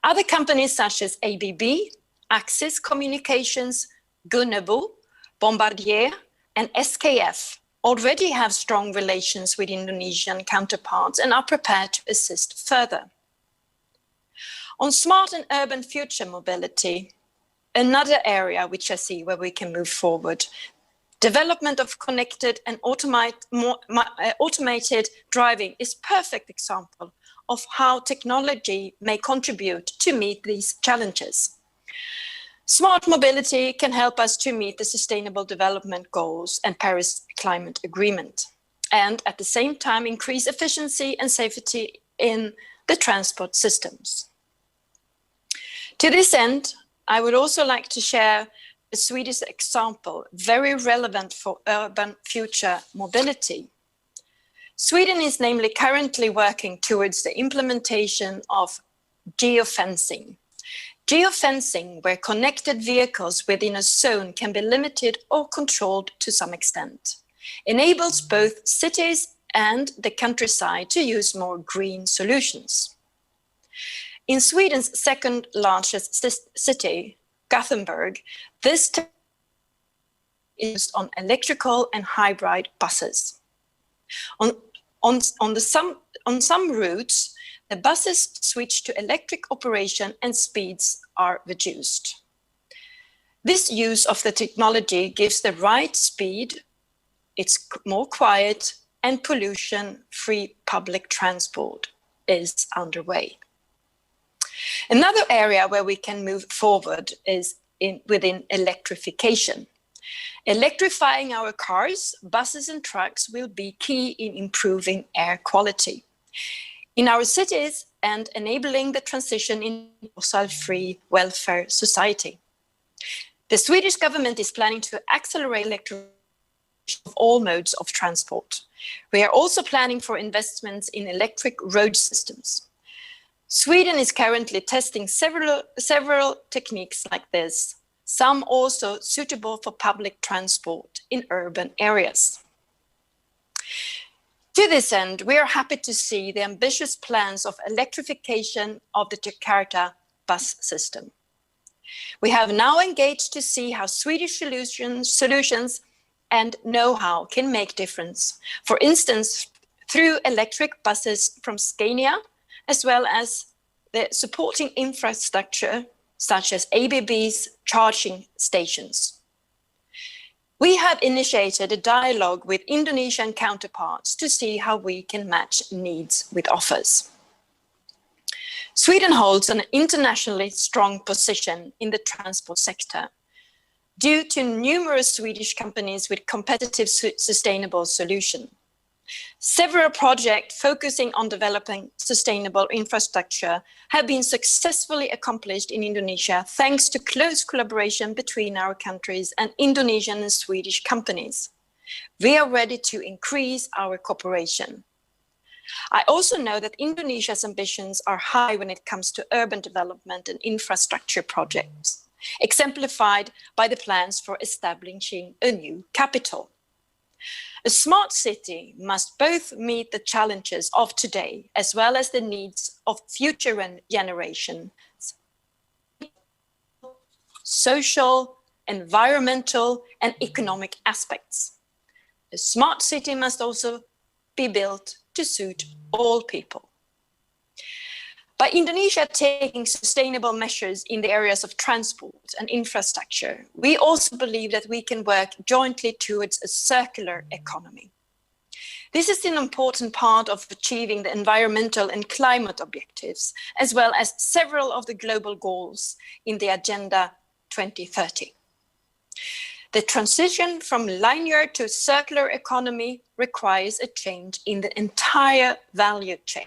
Other companies such as ABB, Axis Communications, Gunnebo, Bombardier, and SKF already have strong relations with Indonesian counterparts and are prepared to assist further. On smart and urban future mobility, another area which I see where we can move forward, development of connected and automated driving is a perfect example of how technology may contribute to meet these challenges. Smart mobility can help us to meet the Sustainable Development Goals and Paris Climate Agreement, and at the same time increase efficiency and safety in the transport systems. To this end, I would also like to share a Swedish example, very relevant for urban future mobility. Sweden is namely currently working towards the implementation of geofencing. Geofencing, where connected vehicles within a zone can be limited or controlled to some extent, enables both cities and the countryside to use more green solutions. In Sweden's second largest city, Gothenburg, this is used on electrical and hybrid buses. On some routes, the buses switch to electric operation and speeds are reduced. This use of the technology gives the right speed, it's more quiet, and pollution-free public transport is underway. Another area where we can move forward is within electrification. Electrifying our cars, buses, and trucks will be key in improving air quality in our cities and enabling the transition in fossil-free welfare society. The Swedish government is planning to accelerate electrification of all modes of transport. We are also planning for investments in electric road systems. Sweden is currently testing several techniques like this, some also suitable for public transport in urban areas. To this end, we are happy to see the ambitious plans of electrification of the Jakarta bus system. We have now engaged to see how Swedish solutions and know-how can make difference. For instance, through electric buses from Scania, as well as the supporting infrastructure, such as ABB's charging stations. We have initiated a dialogue with Indonesian counterparts to see how we can match needs with offers. Sweden holds an internationally strong position in the transport sector due to numerous Swedish companies with competitive sustainable solutions. Several projects focusing on developing sustainable infrastructure have been successfully accomplished in Indonesia thanks to close collaboration between our countries and Indonesian and Swedish companies. We are ready to increase our cooperation. I also know that Indonesia's ambitions are high when it comes to urban development and infrastructure projects, exemplified by the plans for establishing a new capital. A smart city must both meet the challenges of today as well as the needs of future generations. Social, environmental, and economic aspects. A smart city must also be built to suit all people. By Indonesia taking sustainable measures in the areas of transport and infrastructure, we also believe that we can work jointly towards a circular economy. This is an important part of achieving the environmental and climate objectives, as well as several of the global goals in the Agenda 2030. The transition from linear to circular economy requires a change in the entire value chain.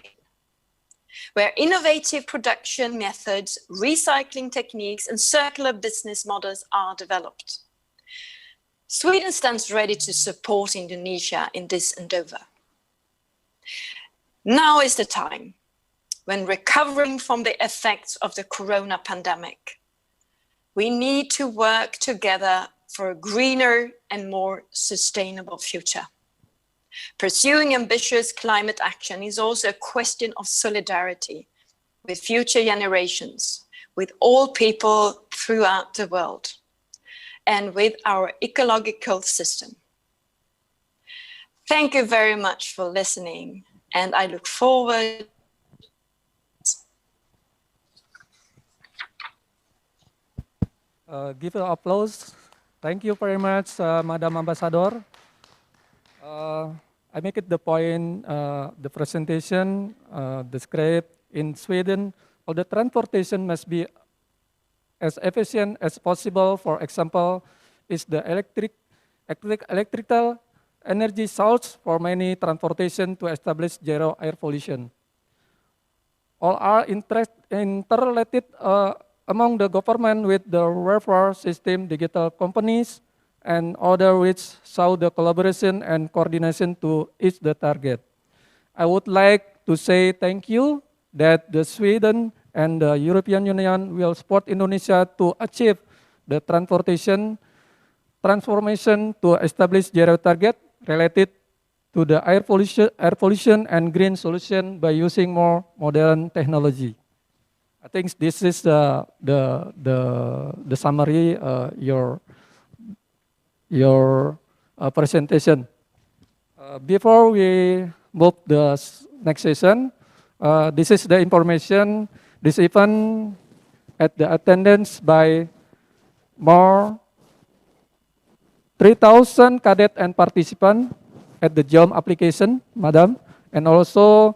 where innovative production methods, recycling techniques, and circular business models are developed. Sweden stands ready to support Indonesia in this endeavor. Now is the time when recovering from the effects of the corona pandemic, we need to work together for a greener and more sustainable future. Pursuing ambitious climate action is also a question of solidarity with future generations, with all people throughout the world, and with our ecological system. Thank you very much for listening, and I look forward. Give an applause. Thank you very much, Madam Ambassador. I make it the point, the presentation described in Sweden, all the transportation must be as efficient as possible. For example, is the electrical energy source for many transportation to establish zero air pollution. All are interrelated among the government with the welfare system, digital companies, and other which show the collaboration and coordination to reach the target. I would like to say thank you that the Sweden and the European Union will support Indonesia to achieve the transformation to establish zero target related to the air pollution and green solution by using more modern technology. I think this is the summary your presentation. Before we move the next session, this is the information. This event at the attendance by more 3,000 cadet and participant at the JOM application, Madam, and also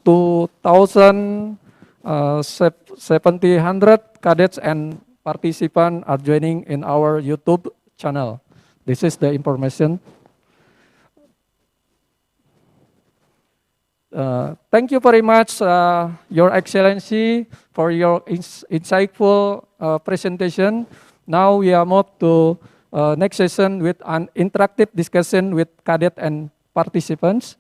2,700 cadets and participants are joining in our YouTube channel. This is the information. Thank you very much, Your Excellency, for your insightful presentation. Now we are moved to next session with an interactive discussion with cadet and participants.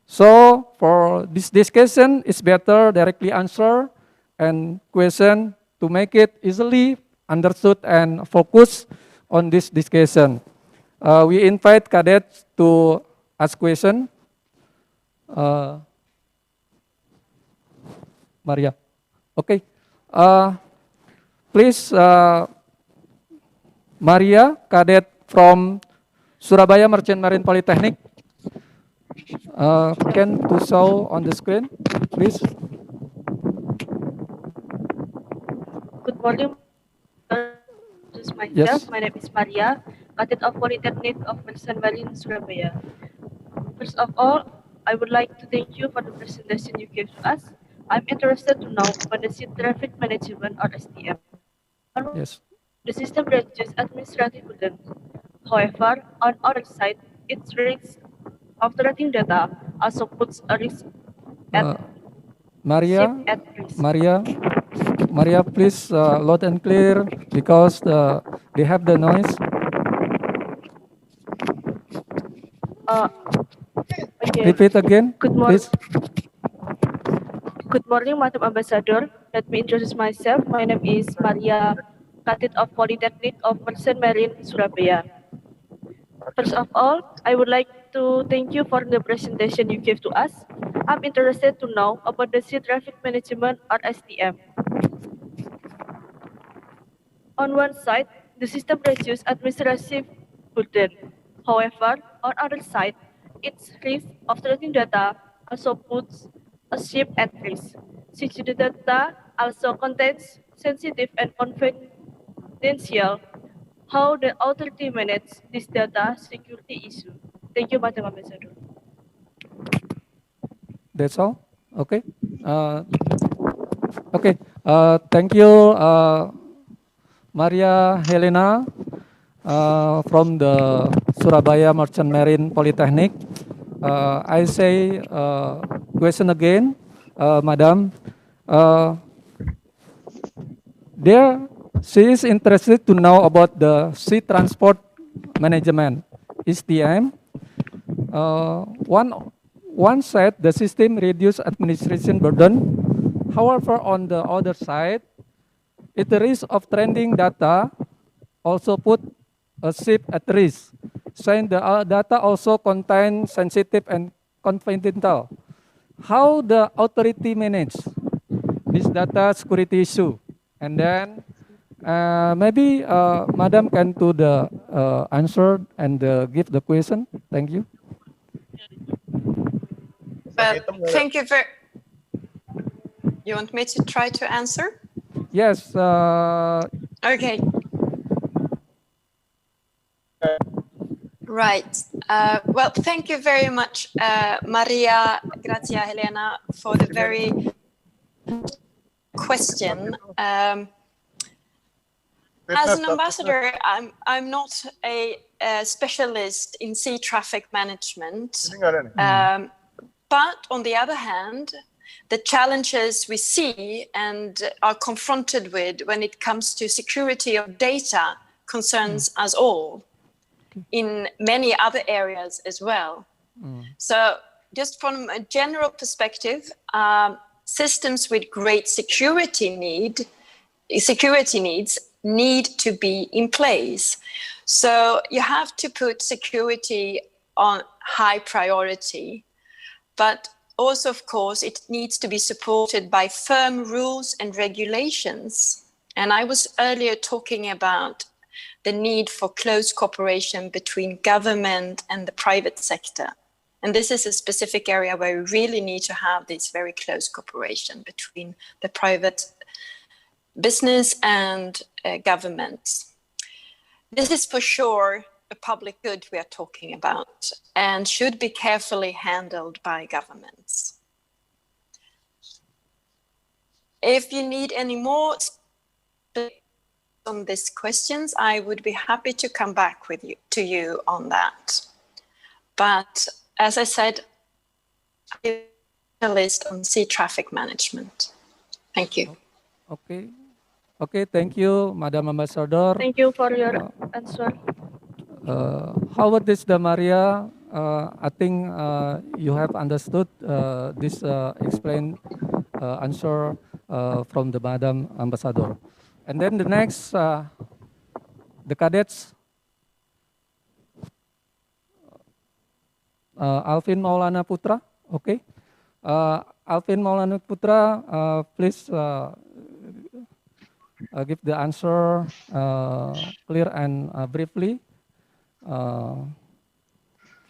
So for this discussion, it's better directly answer and question to make it easily understood and focus on this discussion. We invite cadets to ask question. Maria, okay. Please, Maria, cadet from Surabaya Merchant Marine Polytechnic, can to show on the screen, please. Good morning. Introduce myself. Yes. My name is Maria, cadet of Polytechnic of Merchant Marine Surabaya. First of all, I would like to thank you for the presentation you gave to us. I'm interested to know about the sea traffic management or STM. Yes. The system reduces administrative burden. However, on other side, its risk of tracking data also puts a risk at Maria, ship at risk. Maria, please loud and clear because they have the noise. Okay. Repeat again, Good morning. please. Good morning, Madam Ambassador. Let me introduce myself. My name is Maria, cadet of Polytechnic of Merchant Marine Surabaya. First of all, I would like to thank you for the presentation you gave to us. I'm interested to know about the sea traffic management or STM. On one side, the system reduces administrative burden. However, on other side, its risk of tracking data also puts a ship at risk, since the data also contains sensitive and confidential. How the authority manages this data security issue? Thank you, Madam Ambassador. That's all? Okay. Okay. Thank you, Maria Helena from the Surabaya Merchant Marine Polytechnic. I say question again, Madam. There, she is interested to know about the sea transport management, STM. One side, the system reduce administration burden. However, on the other side, it the risk of trending data also put a ship at risk, saying the data also contain sensitive and confidential. How the authority manage this data security issue? And then maybe Madam can do the answer and give the question. Thank you. Thank you very. You want me to try to answer? Yes. Okay. Right. Well, thank you very much, Maria Grazia Helena, for the very question. As an ambassador, I'm not a specialist in sea traffic management. But on the other hand, the challenges we see and are confronted with when it comes to security of data concerns us all in many other areas as well. So just from a general perspective, systems with great security needs need to be in place. So you have to put security on high priority, but also, of course, it needs to be supported by firm rules and regulations. And I was earlier talking about the need for close cooperation between government and the private sector. And this is a specific area where we really need to have this very close cooperation between the private business and governments. This is for sure a public good we are talking about and should be carefully handled by governments. If you need any more on these questions, I would be happy to come back to you on that. But as I said, I'm a specialist on sea traffic management. Thank you. Okay. Okay, thank you, Madam Ambassador. Thank you for your answer. How about this, Maria? I think you have understood this explained answer from the Madam Ambassador. And then the next, the cadets, Alvin Maulana Putra, okay. Alvin Maulana Putra, please give the answer clear and briefly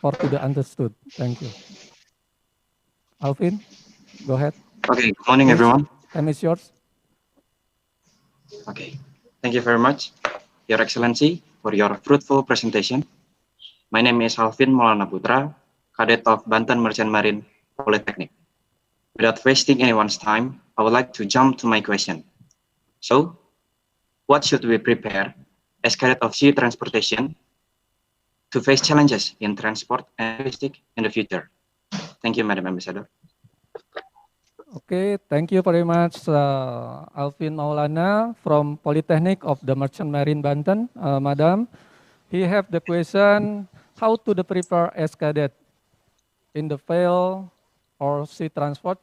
for to the understood. Thank you. Alvin, go ahead. Okay, good morning, everyone. Time is yours. Okay, thank you very much, Your Excellency, for your fruitful presentation. My name is Alvin Maulana Putra, cadet of Banten Merchant Marine Polytechnic. Without wasting anyone's time, I would like to jump to my question. So, what should we prepare as cadet of sea transportation to face challenges in transport and logistics in the future? Thank you, Madam Ambassador. Okay, thank you very much, Alvin Maulana from Polytechnic of the Merchant Marine Banten. Madam, he have the question, how to prepare as cadet in the field or sea transport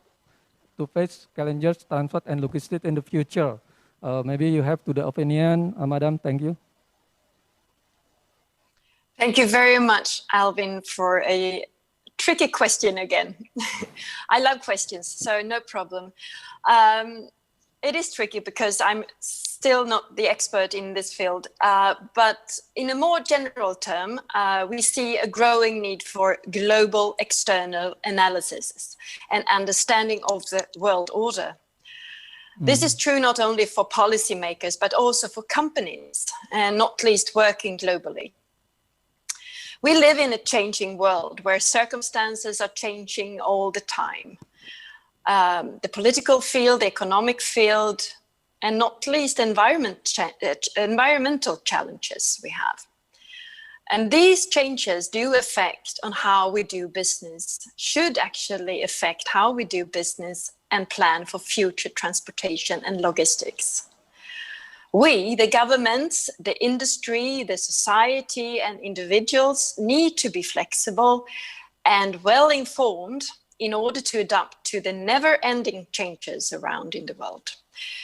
to face challenges, transport and logistics in the future? Maybe you have to the opinion, Madam. Thank you. Thank you very much, Alvin, for a tricky question again. I love questions, so no problem. It is tricky because I'm still not the expert in this field, but in a more general term, we see a growing need for global external analysis and understanding of the world order. This is true not only for policymakers, but also for companies, and not least working globally. We live in a changing world where circumstances are changing all the time. The political field, the economic field, and not least environmental challenges we have. And these changes do affect on how we do business, should actually affect how we do business and plan for future transportation and logistics. We, the governments, the industry, the society, and individuals need to be flexible and well-informed in order to adapt to the never-ending changes around in the world.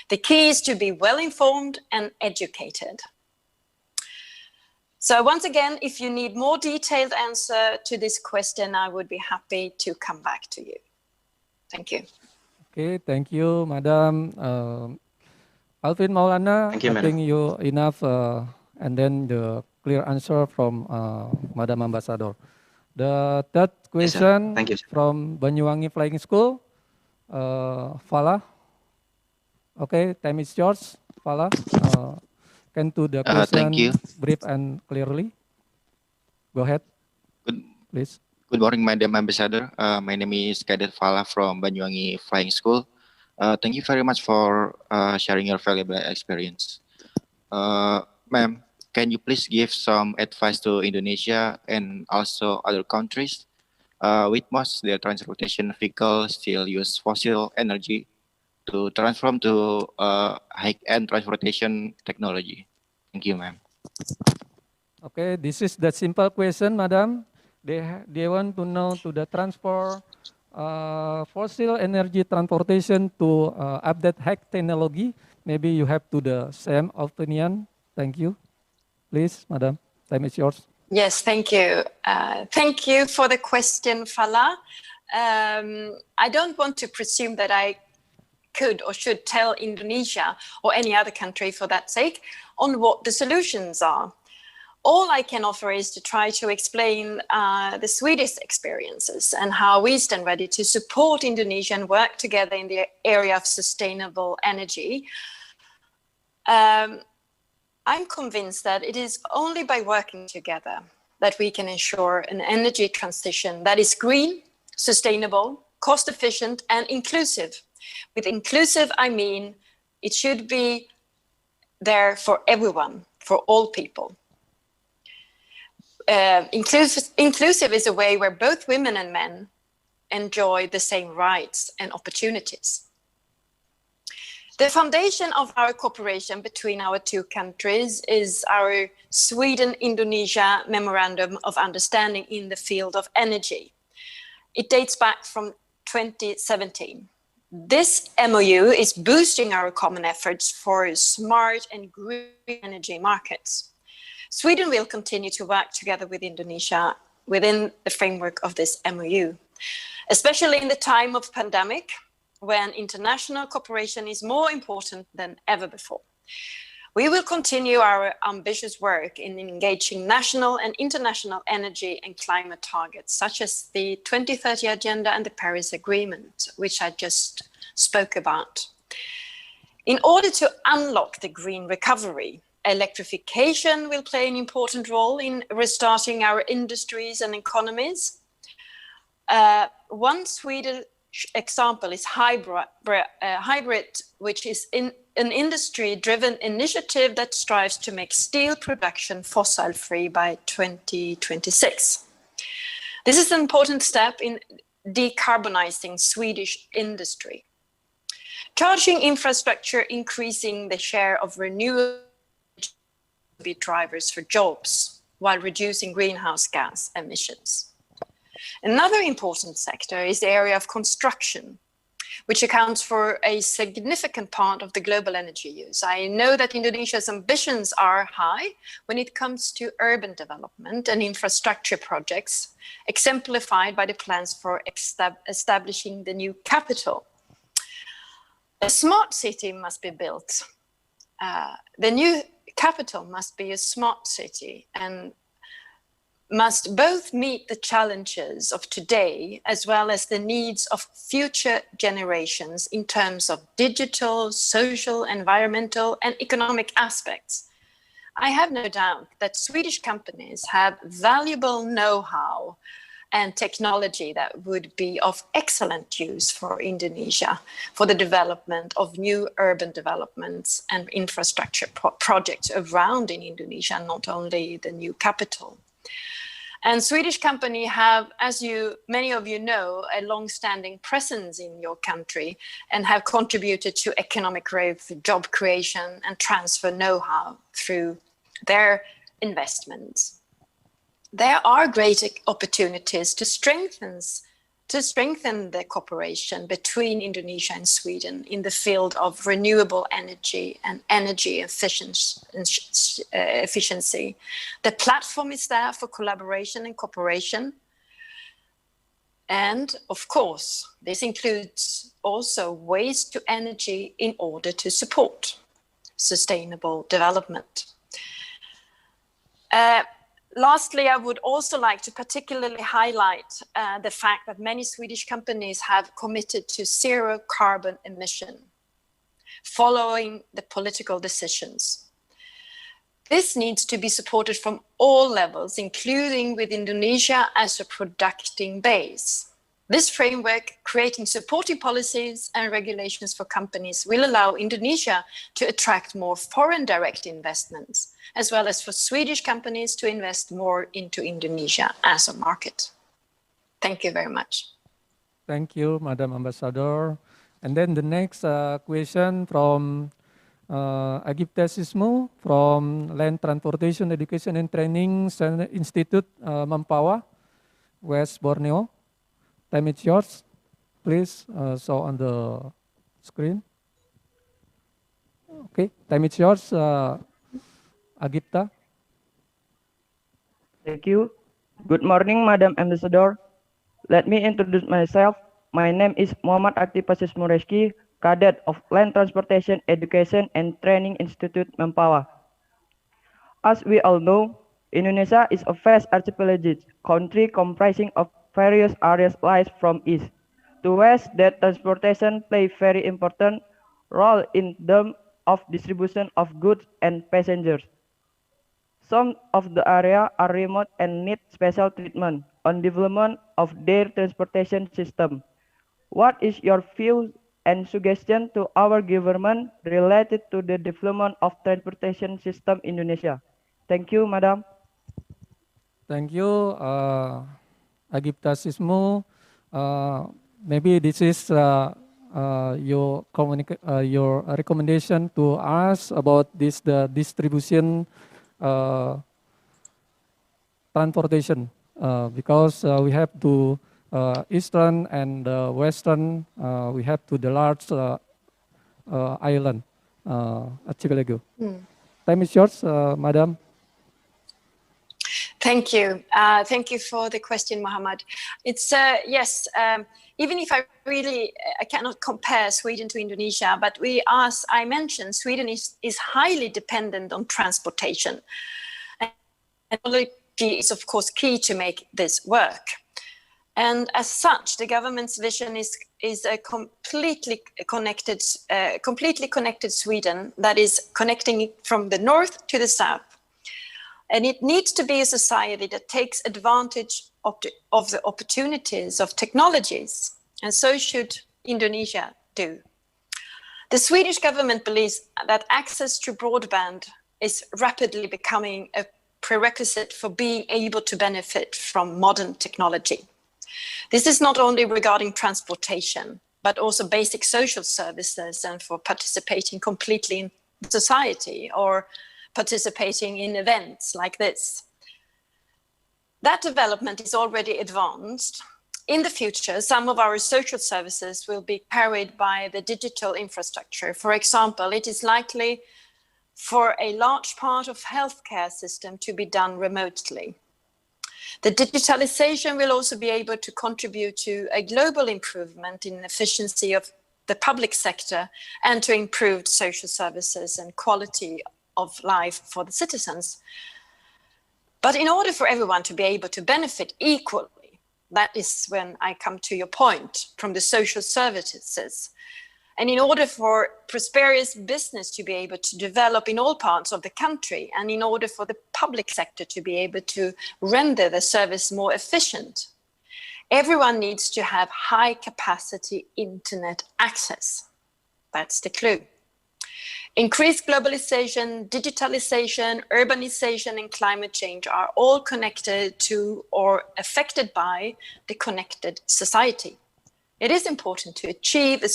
The key is to be well-informed and educated. So once again, if you need more detailed answer to this question, I would be happy to come back to you. Thank you. Okay, thank you, Madam Alvin Maulana. Thank you, I Madam. think you enough, and then the clear answer from Madam Ambassador. The third question Thank you, sir. from Banyuwangi Flying School, Fala. Okay, time is yours, Fala. Can do the question Thank you. brief and clearly. Go ahead, please. Good morning, Madam Ambassador. My name is Cadet Fala from Banyuwangi Flying School. Thank you very much for sharing your valuable experience. Ma'am, can you please give some advice to Indonesia and also other countries with most their transportation vehicles still use fossil energy to transform to high-end transportation technology? Thank you, ma'am. Okay, this is the simple question, Madam. They want to know to the transport fossil energy transportation to update high technology. Maybe you have to the same opinion. Thank you. Please, Madam, time is yours. Yes, thank you. Thank you for the question, Fala. I don't want to presume that I could or should tell Indonesia or any other country for that sake on what the solutions are. All I can offer is to try to explain the Swedish experiences and how we stand ready to support Indonesia and work together in the area of sustainable energy. I'm convinced that it is only by working together that we can ensure an energy transition that is green, sustainable, cost-efficient, and inclusive. With inclusive, I mean it should be there for everyone, for all people. Inclusive is a way where both women and men enjoy the same rights and opportunities. The foundation of our cooperation between our two countries is our Sweden-Indonesia Memorandum of Understanding in the field of energy. It dates back from 2017. This MOU is boosting our common efforts for smart and green energy markets. Sweden will continue to work together with Indonesia within the framework of this MOU, especially in the time of pandemic, when international cooperation is more important than ever before. We will continue our ambitious work in engaging national and international energy and climate targets, such as the 2030 Agenda and the Paris Agreement, which I just spoke about. In order to unlock the green recovery, electrification will play an important role in restarting our industries and economies. One Swedish example is hybrid, which is an industry-driven initiative that strives to make steel production fossil-free by 2026. This is an important step in decarbonizing Swedish industry. Charging infrastructure, increasing the share of renewable energy drivers for jobs while reducing greenhouse gas emissions. Another important sector is the area of construction, which accounts for a significant part of the global energy use. I know that Indonesia's ambitions are high when it comes to urban development and infrastructure projects, exemplified by the plans for establishing the new capital. A smart city must be built. The new capital must be a smart city and must both meet the challenges of today as well as the needs of future generations in terms of digital, social, environmental, and economic aspects. I have no doubt that Swedish companies have valuable know-how and technology that would be of excellent use for Indonesia for the development of new urban developments and infrastructure projects around in Indonesia, not only the new capital. And Swedish companies have, as many of you know, a long-standing presence in your country and have contributed to economic growth, job creation, and transfer know-how through their investments. There are great opportunities to strengthen the cooperation between Indonesia and Sweden in the field of renewable energy and energy efficiency. The platform is there for collaboration and cooperation. And of course, this includes also waste to energy in order to support sustainable development. Lastly, I would also like to particularly highlight the fact that many Swedish companies have committed to zero carbon emission following the political decisions. This needs to be supported from all levels, including with Indonesia as a producing base. This framework, creating supporting policies and regulations for companies, will allow Indonesia to attract more foreign direct investments, as well as for Swedish companies to invest more into Indonesia as a market. Thank you very much. Thank you, Madam Ambassador. And then the next question from Agiptasismo from Land Transportation Education and Training Institute, Mempawah, West Borneo. Time is yours. Please show on the screen. Okay, time is yours, Agipta. Thank you. Good morning, Madam Ambassador. Let me introduce myself. My name is Muhammad Aktipasis Mureski, cadet of Land Transportation Education and Training Institute, Mempawah. As we all know, Indonesia is a vast archipelagic country comprising of various areas lies from east to west that transportation play very important role in terms of distribution of goods and passengers. Some of the area are remote and need special treatment on development of their transportation system. What is your view and suggestion to our government related to the development of transportation system in Indonesia? Thank you, Madam. Thank you, Agiptasismo. Maybe this is your recommendation to us about the distribution transportation because we have to eastern and western, we have to the large island archipelago. Time is yours, Madam. Thank you. Thank you for the question, Mohammed. It's yes. Even if I cannot compare Sweden to Indonesia, but as I mentioned, Sweden is highly dependent on transportation, and technology is of course key to make this work. And as such, the government's vision is a completely connected Sweden that is connecting from the north to the south. And it needs to be a society that takes advantage of the opportunities of technologies, and so should Indonesia do. The Swedish government believes that access to broadband is rapidly becoming a prerequisite for being able to benefit from modern technology. This is not only regarding transportation, but also basic social services and for participating completely in society or participating in events like this. That development is already advanced. In the future, some of our social services will be carried by the digital infrastructure. For example, it is likely for a large part of healthcare system to be done remotely. The digitalization will also be able to contribute to a global improvement in efficiency of the public sector and to improved social services and quality of life for the citizens. But in order for everyone to be able to benefit equally, that is when I come to your point from the social services. And in order for prosperous business to be able to develop in all parts of the country, and in order for the public sector to be able to render the service more efficient, everyone needs to have high capacity internet access. That's the clue. Increased globalization, digitalization, urbanization, and climate change are all connected to or affected by the connected society. It is important to achieve in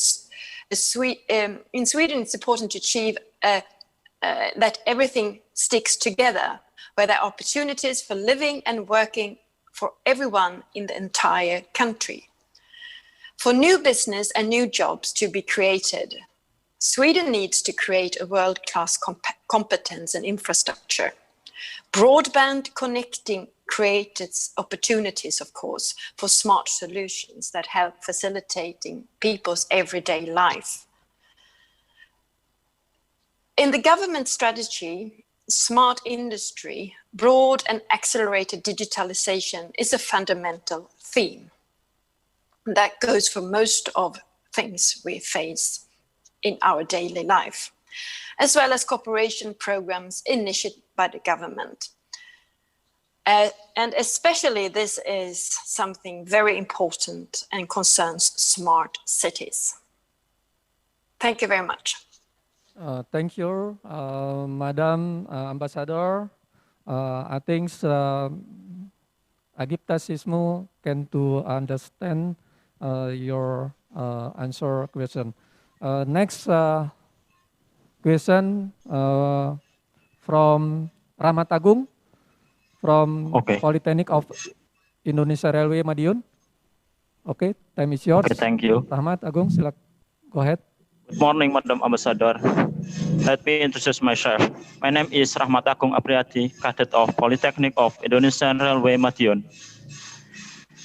Sweden, it's important to achieve that everything sticks together, where there are opportunities for living and working for everyone in the entire country. For new business and new jobs to be created, Sweden needs to create a world-class competence and infrastructure. Broadband connecting creates opportunities, of course, for smart solutions that help facilitating people's everyday life. In the government strategy, smart industry, broad and accelerated digitalization is a fundamental theme. That goes for most of things we face in our daily life, as well as cooperation programs initiated by the government. And especially this is something very important and concerns smart cities. Thank you very much. Thank you, Madam Ambassador. I think Agipta Sismu can to understand your answer question. Next question from Rahmat Agung from Polytechnic of Indonesia Railway Madiun. Okay, time is yours. Okay, thank you. Rahmat Agung, silakan. Go ahead. Good morning, Madam Ambassador. Let me introduce myself. My name is Rahmat Agung Apriati, cadet of Polytechnic of Indonesia Railway Madiun.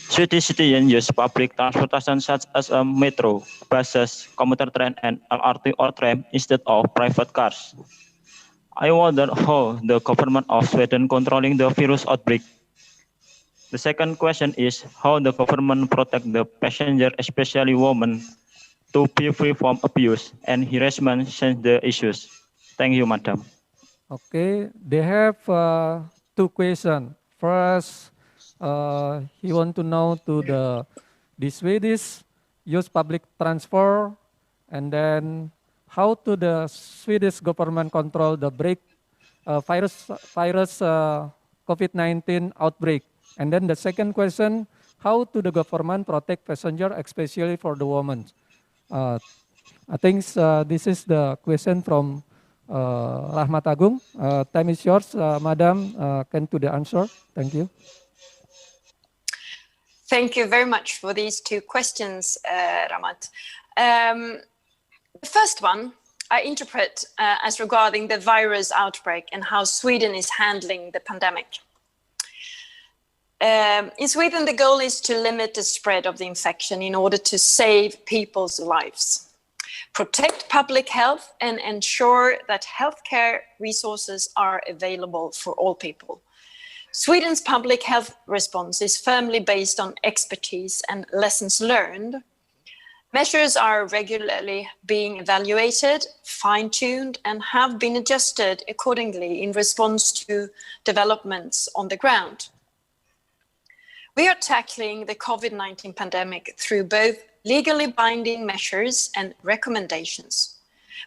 Swedish citizens use public transportation such as a metro, buses, commuter train, and LRT or tram instead of private cars. I wonder how the government of Sweden controlling the virus outbreak. The second question is how the government protect the passenger, especially women, to be free from abuse and harassment since the issues. Thank you, Madam. Okay, they have two questions. First, he want to know to the Swedish use public transport, and then how to the Swedish government control the virus COVID-19 outbreak. And then the second question, how to the government protect passenger, especially for the women. I think this is the question from Rahmat Agung. Time is yours, Madam. Can to the answer. Thank you. Thank you very much for these two questions, Ramat. The first one I interpret as regarding the virus outbreak and how Sweden is handling the pandemic. In Sweden, the goal is to limit the spread of the infection in order to save people's lives, protect public health, and ensure that healthcare resources are available for all people. Sweden's public health response is firmly based on expertise and lessons learned. Measures are regularly being evaluated, fine-tuned, and have been adjusted accordingly in response to developments on the ground. We are tackling the COVID-19 pandemic through both legally binding measures and recommendations.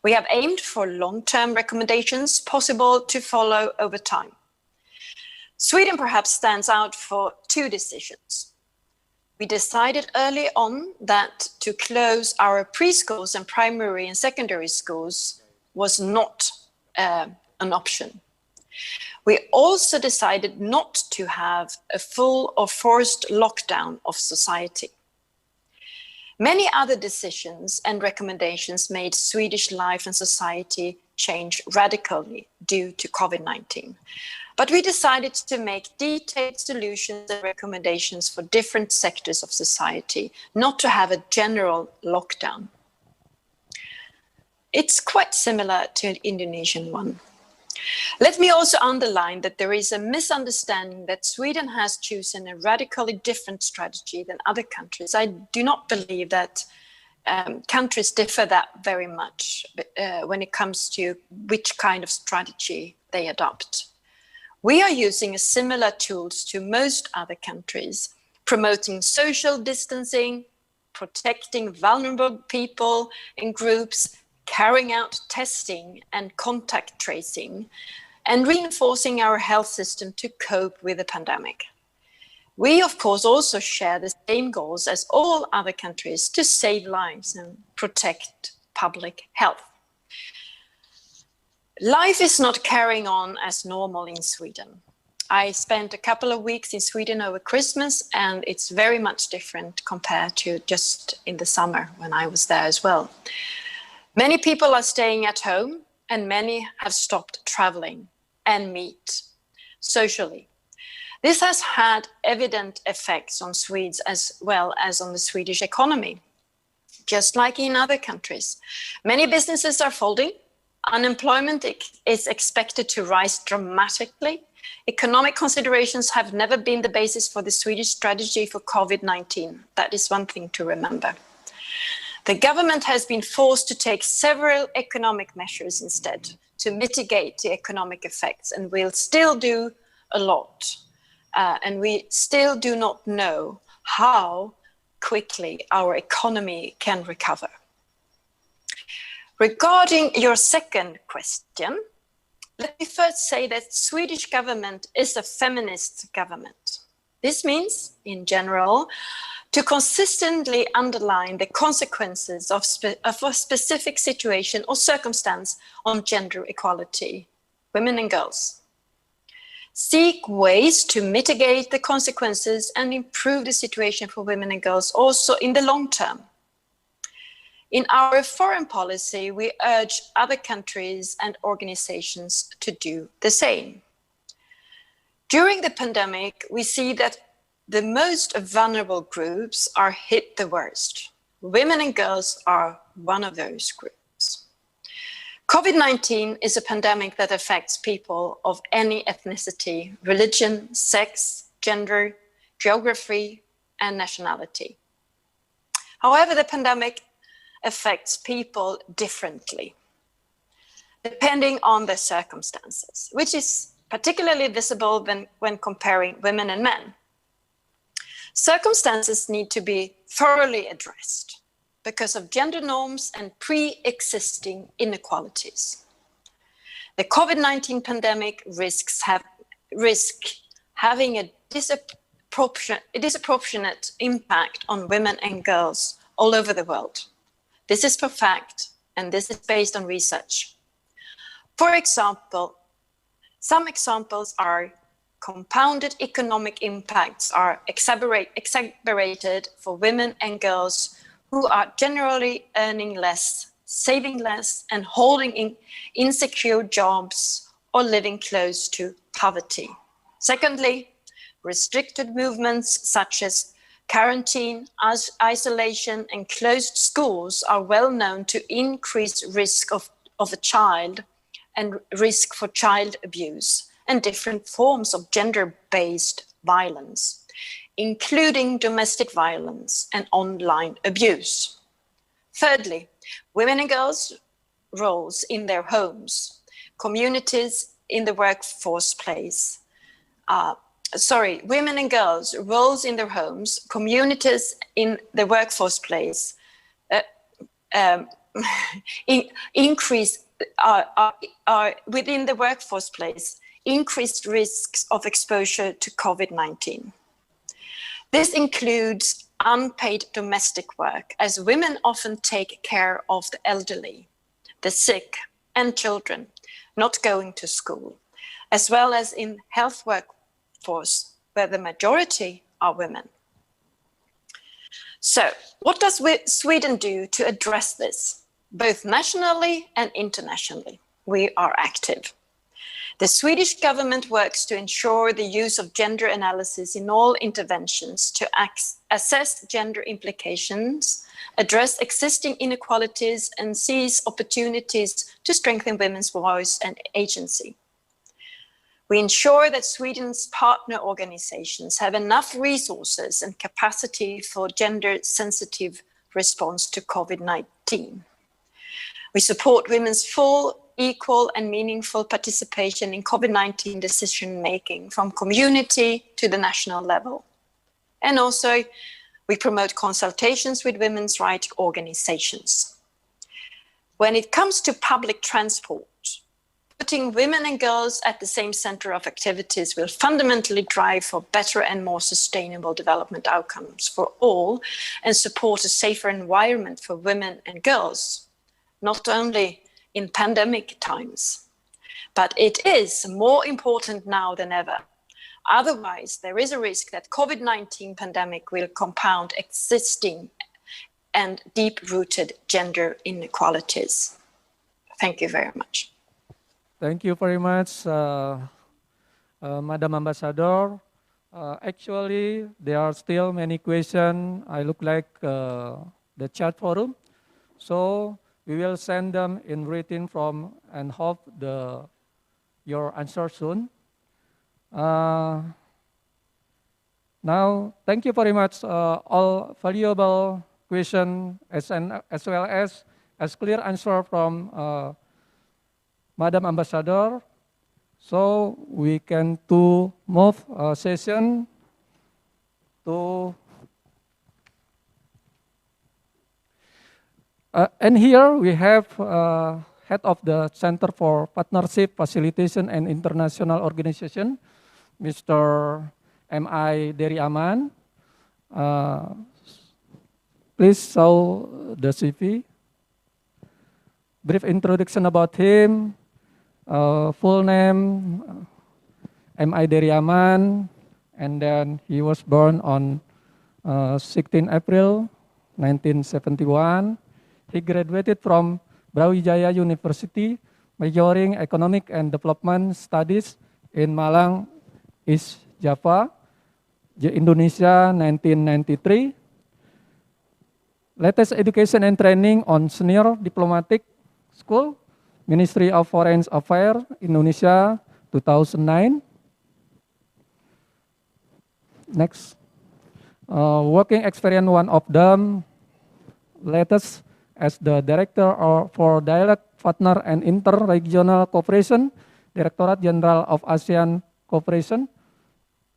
We have aimed for long-term recommendations possible to follow over time. Sweden perhaps stands out for two decisions. We decided early on that to close our preschools and primary and secondary schools was not an option. We also decided not to have a full or forced lockdown of society. Many other decisions and recommendations made Swedish life and society change radically due to COVID-19. But we decided to make detailed solutions and recommendations for different sectors of society, not to have a general lockdown. It's quite similar to an Indonesian one. Let me also underline that there is a misunderstanding that Sweden has chosen a radically different strategy than other countries. I do not believe that countries differ that very much when it comes to which kind of strategy they adopt. We are using similar tools to most other countries, promoting social distancing, protecting vulnerable people and groups, carrying out testing and contact tracing, and reinforcing our health system to cope with the pandemic. We, of course, also share the same goals as all other countries to save lives and protect public health. Life is not carrying on as normal in Sweden. I spent a couple of weeks in Sweden over Christmas, and it's very much different compared to just in the summer when I was there as well. Many people are staying at home, and many have stopped traveling and meet socially. This has had evident effects on Swedes as well as on the Swedish economy, just like in other countries. Many businesses are folding. Unemployment is expected to rise dramatically. Economic considerations have never been the basis for the Swedish strategy for COVID-19. That is one thing to remember. The government has been forced to take several economic measures instead to mitigate the economic effects, and will still do a lot. And we still do not know how quickly our economy can recover. Regarding your second question, let me first say that Swedish government is a feminist government. This means, in general, to consistently underline the consequences of a specific situation or circumstance on gender equality, women and girls. Seek ways to mitigate the consequences and improve the situation for women and girls also in the long term. In our foreign policy, we urge other countries and organizations to do the same. During the pandemic, we see that the most vulnerable groups are hit the worst. Women and girls are one of those groups. COVID-19 is a pandemic that affects people of any ethnicity, religion, sex, gender, geography, and nationality. However, the pandemic affects people differently, depending on their circumstances, which is particularly visible when comparing women and men. Circumstances need to be thoroughly addressed because of gender norms and pre-existing inequalities. The COVID-19 pandemic risks having a disproportionate impact on women and girls all over the world. This is for fact, and this is based on research. For example, some examples are compounded economic impacts are exacerbated for women and girls who are generally earning less, saving less, and holding insecure jobs or living close to poverty. Secondly, restricted movements such as quarantine, isolation, and closed schools are well known to increase risk of a child and risk for child abuse and different forms of gender-based violence, including domestic violence and online abuse. Thirdly, women and girls' roles in their homes, communities in the workforce place, women and girls' roles in their homes, communities in the workforce place, within the workforce place, increased risks of exposure to COVID-19. This includes unpaid domestic work, as women often take care of the elderly, the sick, and children not going to school, as well as in health workforce, where the majority are women. So, what does Sweden do to address this, both nationally and internationally? We are active. The Swedish government works to ensure the use of gender analysis in all interventions to assess gender implications, address existing inequalities, and seize opportunities to strengthen women's voice and agency. We ensure that Sweden's partner organizations have enough resources and capacity for gender-sensitive response to COVID-19. We support women's full, equal, and meaningful participation in COVID-19 decision-making from community to the national level. And also, we promote consultations with women's rights organizations. When it comes to public transport, putting women and girls at the same center of activities will fundamentally drive for better and more sustainable development outcomes for all and support a safer environment for women and girls, not only in pandemic times. But it is more important now than ever. Otherwise, there is a risk that COVID-19 pandemic will compound existing and deep-rooted gender inequalities. Thank you very much. Thank you very much, Madam Ambassador. Actually, there are still many questions. I look like the chat forum. So we will send them in written from and hope your answer soon. Now, thank you very much. All valuable question as well as clear answer from Madam Ambassador. So we can to move session to and here we have head of the Center for Partnership, Facilitation and International Organization, Mr. M.I. Dery Aman. Please show the CV. Brief introduction about him. Full name, M.I. Dery Aman, and then he was born on 16 April 1971. He graduated from Brawijaya University, majoring Economic and Development Studies in Malang, East Java, Indonesia, 1993. Latest education and training on Senior Diplomatic School, Ministry of Foreign Affairs, Indonesia, 2009. Next, working experience, one of them, latest as the Director for Dialogue Partner and Inter-Regional Cooperation, Directorate General of ASEAN Cooperation,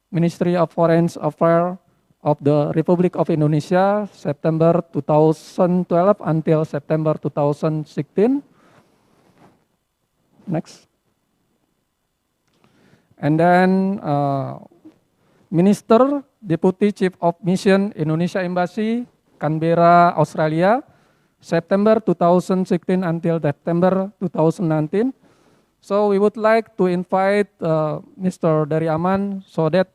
Ministry of Foreign Affairs of the Republic of Indonesia, September 2012 until September 2016. Next. And then Minister, Deputy Chief of Mission, Indonesia Embassy, Canberra, Australia, September 2016 until September 2019. So we would like to invite Mr. Dery Aman so that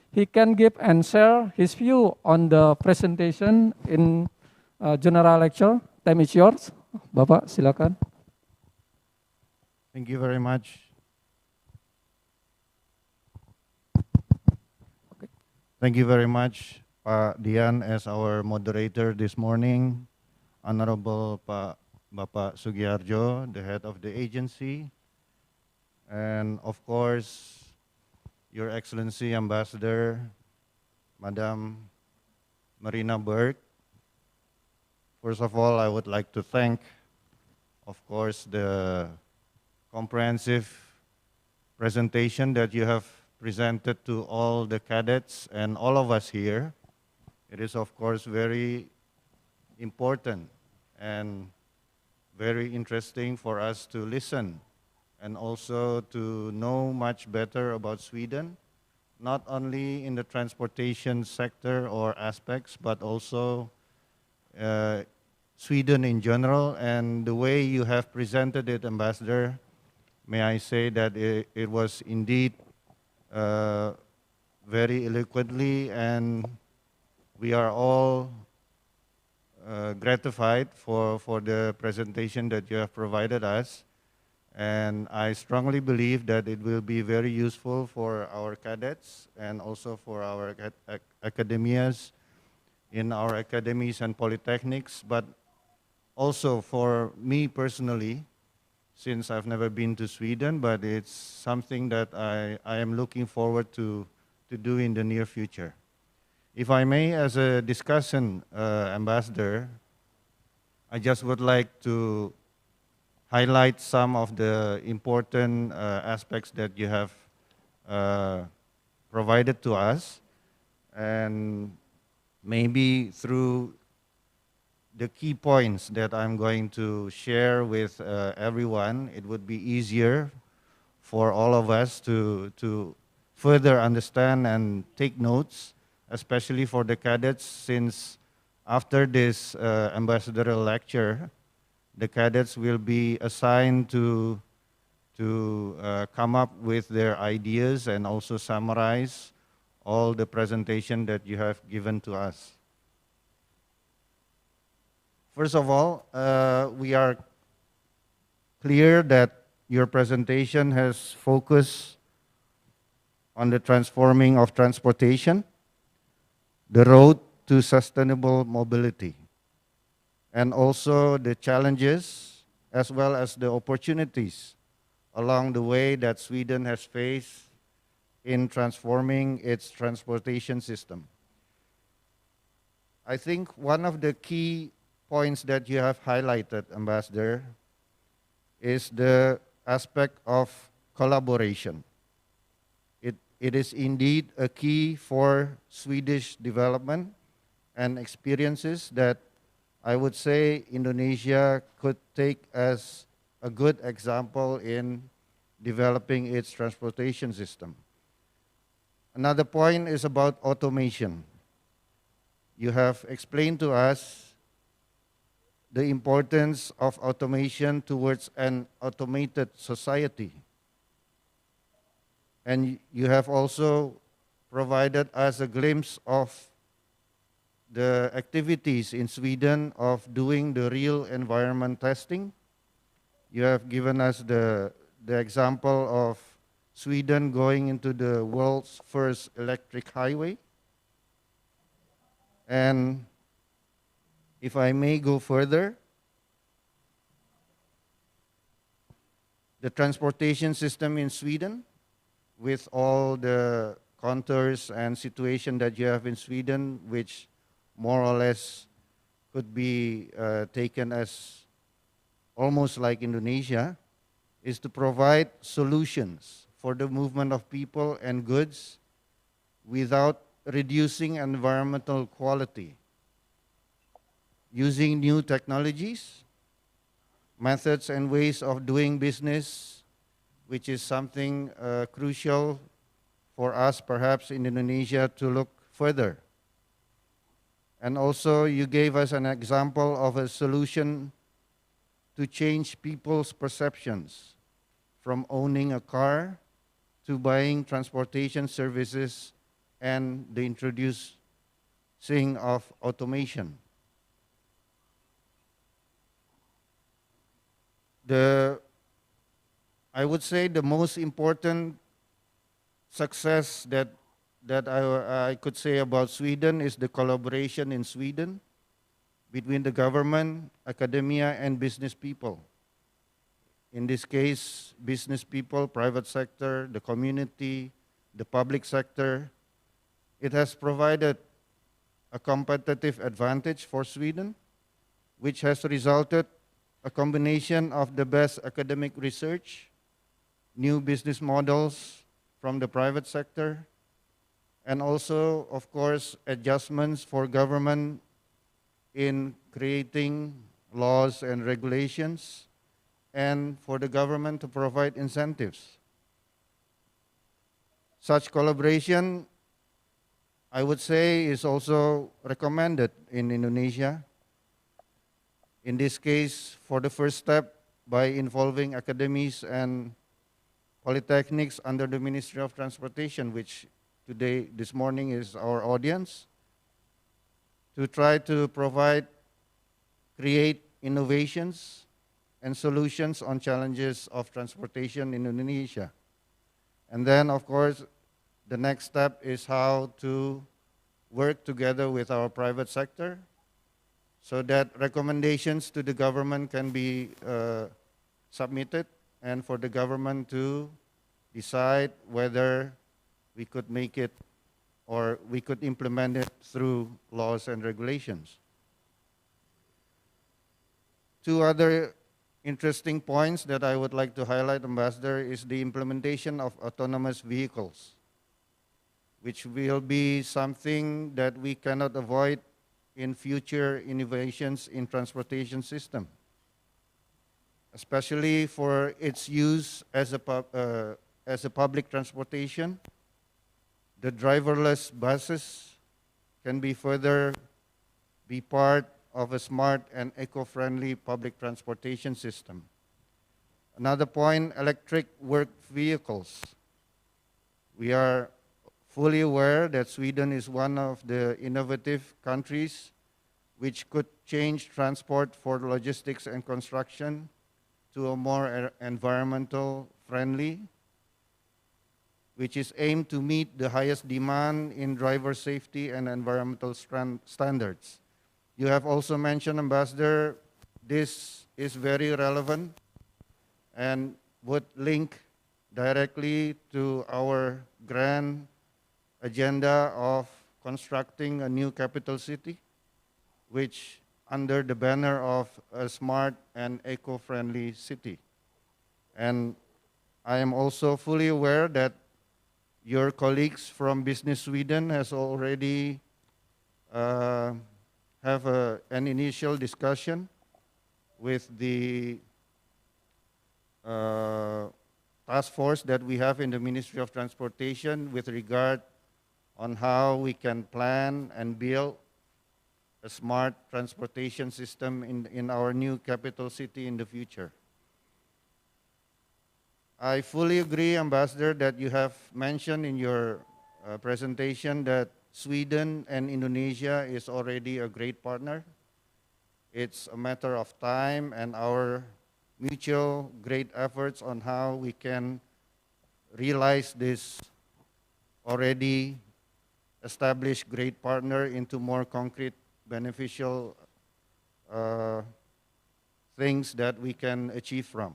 he can give and share his view on the presentation in general lecture. Time is yours. Bapak, silakan. Thank you very much. Okay. Thank you very much, Pak Dian, as our moderator this morning. Honorable Bapak Sugiharjo, the head of the agency, and of course, Your Excellency Ambassador, Madam Marina Berg. First of all, I would like to thank, of course, the comprehensive presentation that you have presented to all the cadets and all of us here. It is, of course, very important and very interesting for us to listen and also to know much better about Sweden, not only in the transportation sector or aspects, but also Sweden in general. And the way you have presented it, Ambassador, may I say that it was indeed very eloquently, and we are all gratified for the presentation that you have provided us. And I strongly believe that it will be very useful for our cadets and also for our academias in our academies and polytechnics, but also for me personally, since I've never been to Sweden, but it's something that I am looking forward to do in the near future. If I may, as a discussion, Ambassador, I just would like to highlight some of the important aspects that you have provided to us, and maybe through the key points that I'm going to share with everyone. It would be easier for all of us to further understand and take notes, especially for the cadets, since after this ambassadorial lecture, the cadets will be assigned to come up with their ideas and also summarize all the presentation that you have given to us. First of all, we are clear that your presentation has focused on the transforming of transportation, the road to sustainable mobility, and also the challenges as well as the opportunities along the way that Sweden has faced in transforming its transportation system. I think one of the key points that you have highlighted, Ambassador, is the aspect of collaboration. It is indeed a key for Swedish development and experiences that I would say Indonesia could take as a good example in developing its transportation system. Another point is about automation. You have explained to us the importance of automation towards an automated society. And you have also provided us a glimpse of the activities in Sweden of doing the real environment testing. You have given us the example of Sweden going into the world's first electric highway. And if I may go further, the transportation system in Sweden, with all the contours and situation that you have in Sweden, which more or less could be taken as almost like Indonesia, is to provide solutions for the movement of people and goods without reducing environmental quality, using new technologies, methods and ways of doing business, which is something crucial for us perhaps in Indonesia to look further. And also you gave us an example of a solution to change people's perceptions from owning a car to buying transportation services and the introducing of automation. I would say the most important success that I could say about Sweden is the collaboration in Sweden between the government, academia, and business people. In this case, business people, private sector, the community, the public sector. It has provided a competitive advantage for Sweden, which has resulted a combination of the best academic research, new business models from the private sector, and also, of course, adjustments for government in creating laws and regulations, and for the government to provide incentives. Such collaboration, I would say, is also recommended in Indonesia. In this case, for the first step, by involving academies and polytechnics under the Ministry of Transportation, which this morning is our audience, to try to create innovations and solutions on challenges of transportation in Indonesia. And then, of course, the next step is how to work together with our private sector so that recommendations to the government can be submitted, and for the government to decide whether we could make it or we could implement it through laws and regulations. Two other interesting points that I would like to highlight, Ambassador, is the implementation of autonomous vehicles, which will be something that we cannot avoid in future innovations in transportation system, especially for its use as a public transportation. The driverless buses can be further be part of a smart and eco-friendly public transportation system. Another point, electric work vehicles. We are fully aware that Sweden is one of the innovative countries which could change transport for logistics and construction to a more environmental friendly, which is aimed to meet the highest demand in driver safety and environmental standards. You have also mentioned, Ambassador, this is very relevant and would link directly to our grand agenda of constructing a new capital city, which under the banner of a smart and eco-friendly city. And I am also fully aware that your colleagues from Business Sweden has already have an initial discussion with the task force that we have in the Ministry of Transportation with regard on how we can plan and build a smart transportation system in our new capital city in the future. I fully agree, Ambassador, that you have mentioned in your presentation that Sweden and Indonesia is already a great partner. It's a matter of time and our mutual great efforts on how we can realize this already established great partner into more concrete beneficial things that we can achieve from.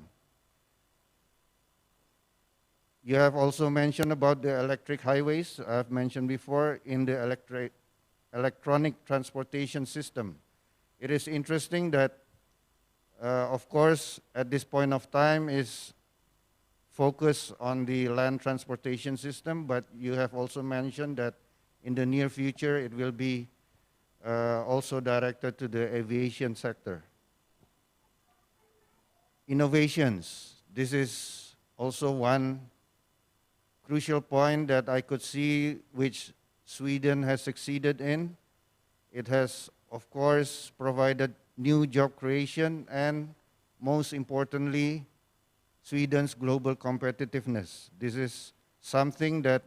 You have also mentioned about the electric highways. I've mentioned before in the electronic transportation system. It is interesting that, of course, at this point of time is focus on the land transportation system, but you have also mentioned that in the near future it will be also directed to the aviation sector. Innovations. This is also one crucial point that I could see which Sweden has succeeded in. It has, of course, provided new job creation and, most importantly, Sweden's global competitiveness. This is something that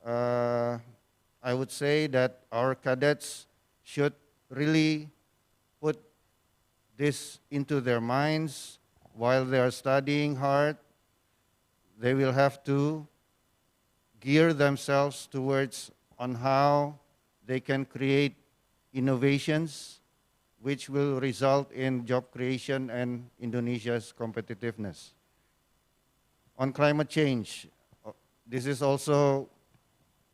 I would say that our cadets should really put this into their minds while they are studying hard. They will have to gear themselves towards on how they can create innovations which will result in job creation and Indonesia's competitiveness. On climate change, this is also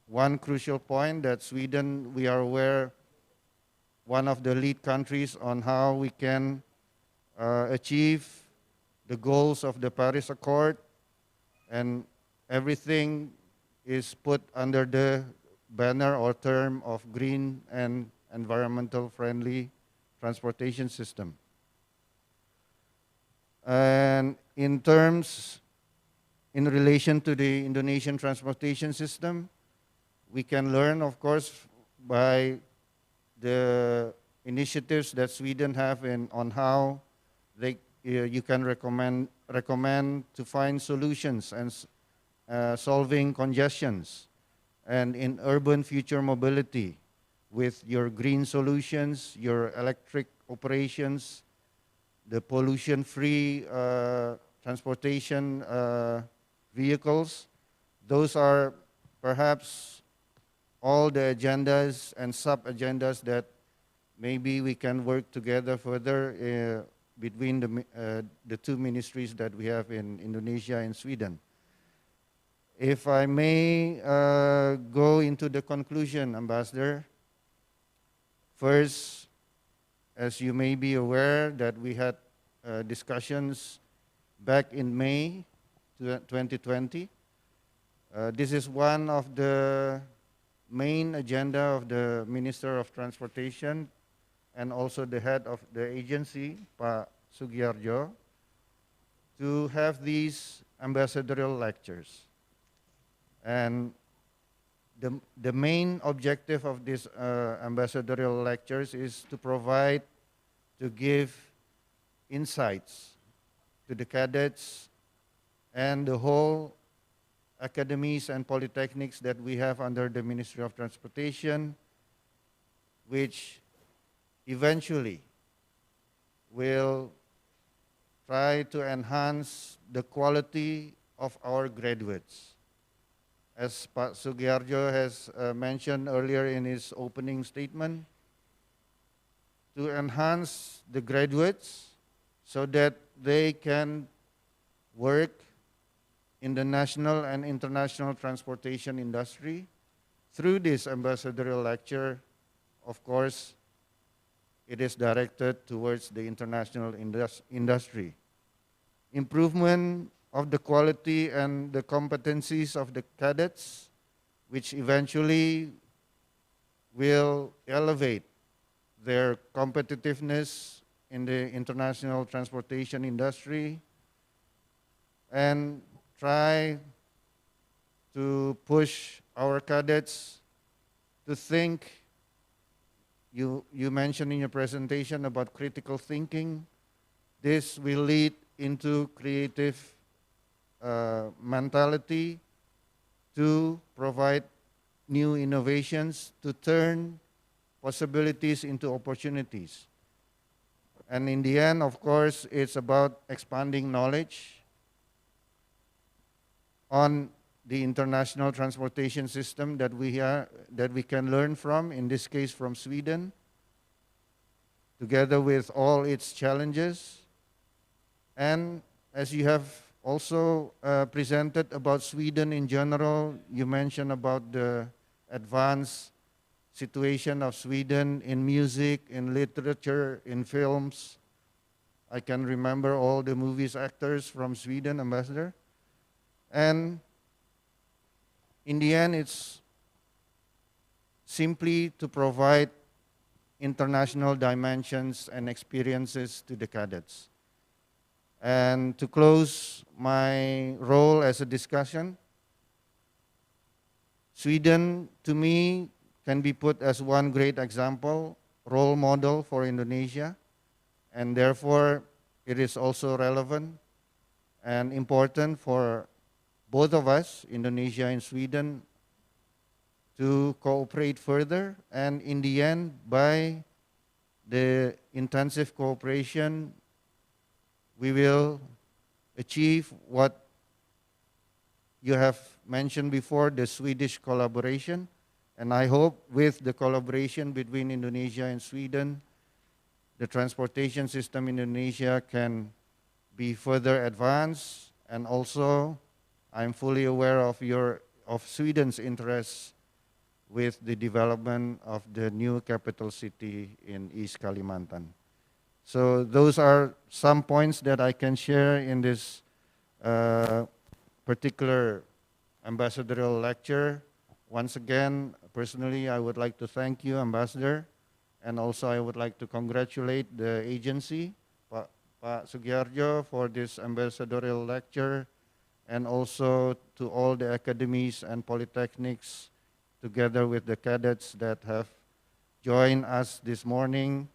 one crucial point that Sweden, we are aware, one of the lead countries on how we can achieve the goals of the Paris Accord, and everything is put under the banner or term of green and environmental friendly transportation system. And in relation to the Indonesian transportation system, we can learn, of course, by the initiatives that Sweden have on how you can recommend to find solutions and solving congestions, and in urban future mobility with your green solutions, your electric operations, the pollution-free transportation vehicles. Those are perhaps all the agendas and sub-agendas that maybe we can work together further between the two ministries that we have in Indonesia and Sweden. If I may go into the conclusion, Ambassador. First, as you may be aware, that we had discussions back in May 2020. This is one of the main agenda of the Minister of Transportation and also the head of the agency, Pak Sugiarjo, to have these ambassadorial lectures. And the main objective of these ambassadorial lectures is to provide, to give insights to the cadets and the whole academies and polytechnics that we have under the Ministry of Transportation, which eventually will try to enhance the quality of our graduates. As Pak Sugiarjo has mentioned earlier in his opening statement, to enhance the graduates so that they can work in the national and international transportation industry. Through this ambassadorial lecture, of course, it is directed towards the international industry. Improvement of the quality and the competencies of the cadets, which eventually will elevate their competitiveness in the international transportation industry, and try to push our cadets to think. You mentioned in your presentation about critical thinking. This will lead into creative mentality to provide new innovations, to turn possibilities into opportunities. And in the end, of course, it's about expanding knowledge on the international transportation system that we can learn from, in this case from Sweden, together with all its challenges. And as you have also presented about Sweden in general, you mentioned about the advanced situation of Sweden in music, in literature, in films. I can remember all the movies actors from Sweden, Ambassador. And in the end, it's simply to provide international dimensions and experiences to the cadets. And to close my role as a discussion, Sweden, to me, can be put as one great example, role model for Indonesia, and therefore it is also relevant and important for both of us, Indonesia and Sweden, to cooperate further, and in the end, by the intensive cooperation, we will achieve what you have mentioned before, the Swedish collaboration. And I hope with the collaboration between Indonesia and Sweden, the transportation system in Indonesia can be further advanced. And also, I'm fully aware of Sweden's interests with the development of the new capital city in East Kalimantan. So those are some points that I can share in this particular ambassadorial lecture. Once again, personally, I would like to thank you, Ambassador, and also I would like to congratulate the agency, Pak Sugiarjo, for this ambassadorial lecture, and also to all the academies and polytechnics, together with the cadets that have joined us this morning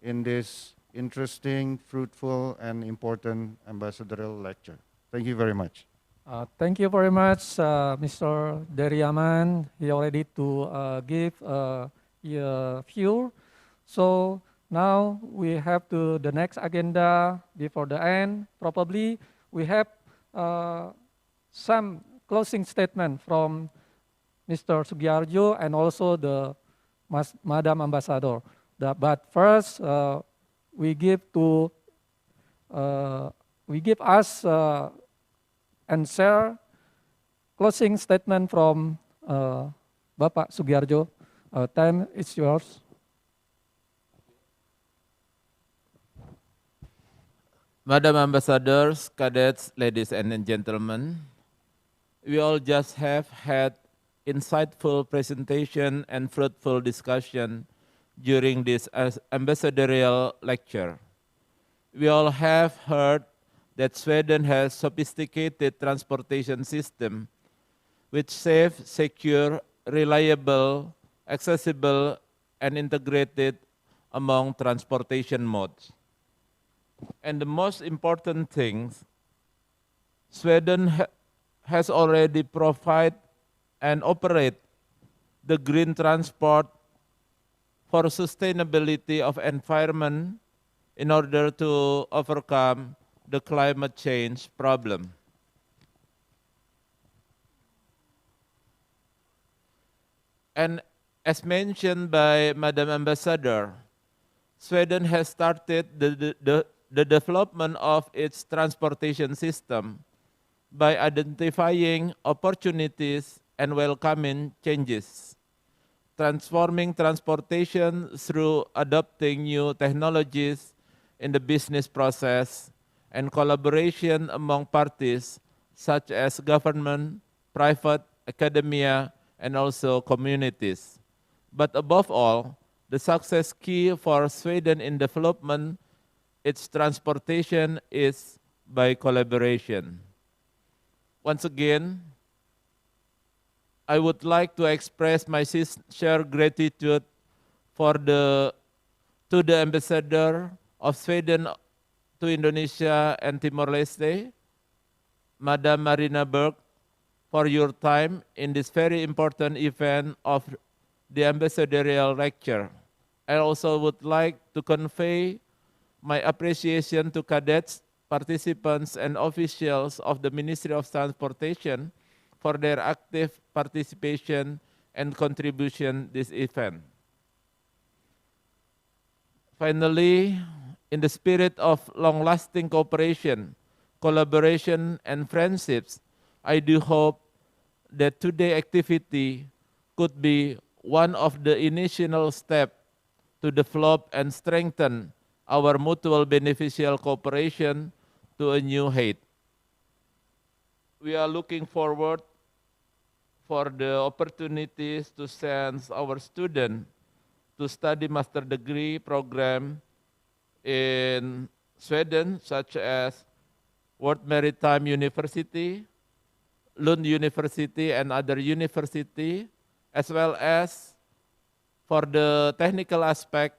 in this interesting, fruitful, and important ambassadorial lecture. Thank you very much. Thank you very much, Mr. Deriaman. He already to give your view. So now we have to the next agenda before the end. Probably we have some closing statement from Mr. Sugiarjo and also the Madam Ambassador. But first, we give us and share closing statement from Bapak Sugiarjo. Time is yours. Madam Ambassadors, cadets, ladies and gentlemen, we all just have had insightful presentation and fruitful discussion during this ambassadorial lecture. We all have heard that Sweden has sophisticated transportation system which safe, secure, reliable, accessible, and integrated among transportation modes. And the most important thing, Sweden has already provided and operate the green transport for sustainability of environment in order to overcome the climate change problem. And as mentioned by Madam Ambassador, Sweden has started the development of its transportation system by identifying opportunities and welcoming changes, transforming transportation through adopting new technologies in the business process and collaboration among parties such as government, private, academia, and also communities. But above all, the success key for Sweden in development its transportation is by collaboration. Once again, I would like to express my sincere gratitude to the ambassador of Sweden to Indonesia and Timor-Leste, Madam Marina Berg, for your time in this very important event of the ambassadorial lecture. I also would like to convey my appreciation to cadets, participants, and officials of the Ministry of Transportation for their active participation and contribution this event. Finally, in the spirit of long-lasting cooperation, collaboration, and friendships, I do hope that today's activity could be one of the initial steps to develop and strengthen our mutual beneficial cooperation to a new height. We are looking forward for the opportunities to send our students to study master degree program in Sweden, such as World Maritime University, Lund University, and other university, as well as for the technical aspect,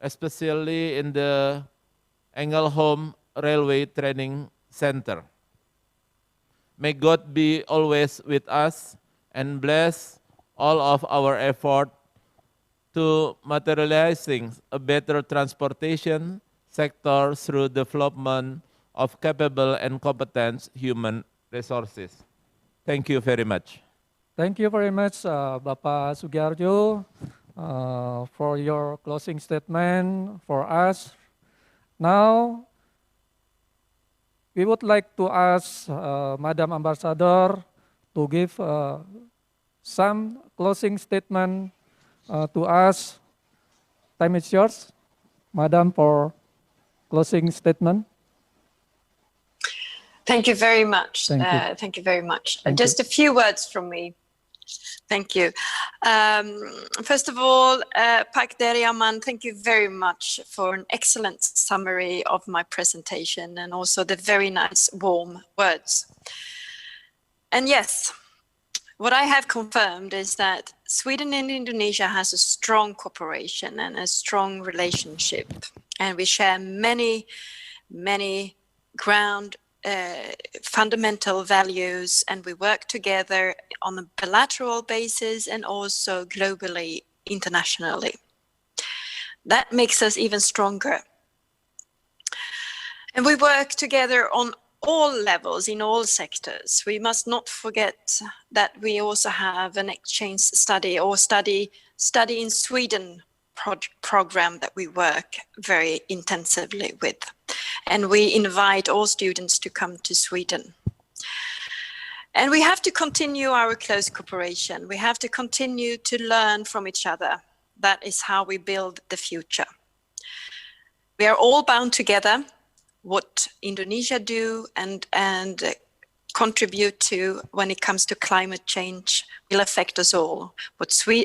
especially in the Ängelholm Railway Training Center. May God be always with us and bless all of our effort to materializing a better transportation sector through development of capable and competent human resources. Thank you very much. Thank you very much, Bapak Sugiarjo, for your closing statement for us. Now, we would like to ask Madam Ambassador to give some closing statement to us. Time is yours, Madam, for closing statement. Thank you very much. Thank you. Very much. Thank Just you. a few words from me. Thank you. First of all, Pak Deriaman, thank you very much for an excellent summary of my presentation and also the very nice warm words. And yes, what I have confirmed is that Sweden and Indonesia has a strong cooperation and a strong relationship, and we share many fundamental values, and we work together on a bilateral basis and also globally, internationally. That makes us even stronger. And we work together on all levels, in all sectors. We must not forget that we also have an exchange study or study in Sweden program that we work very intensively with. And we invite all students to come to Sweden. And we have to continue our close cooperation. We have to continue to learn from each other. That is how we build the future. We are all bound together. What Indonesia do and contribute to when it comes to climate change will affect us all.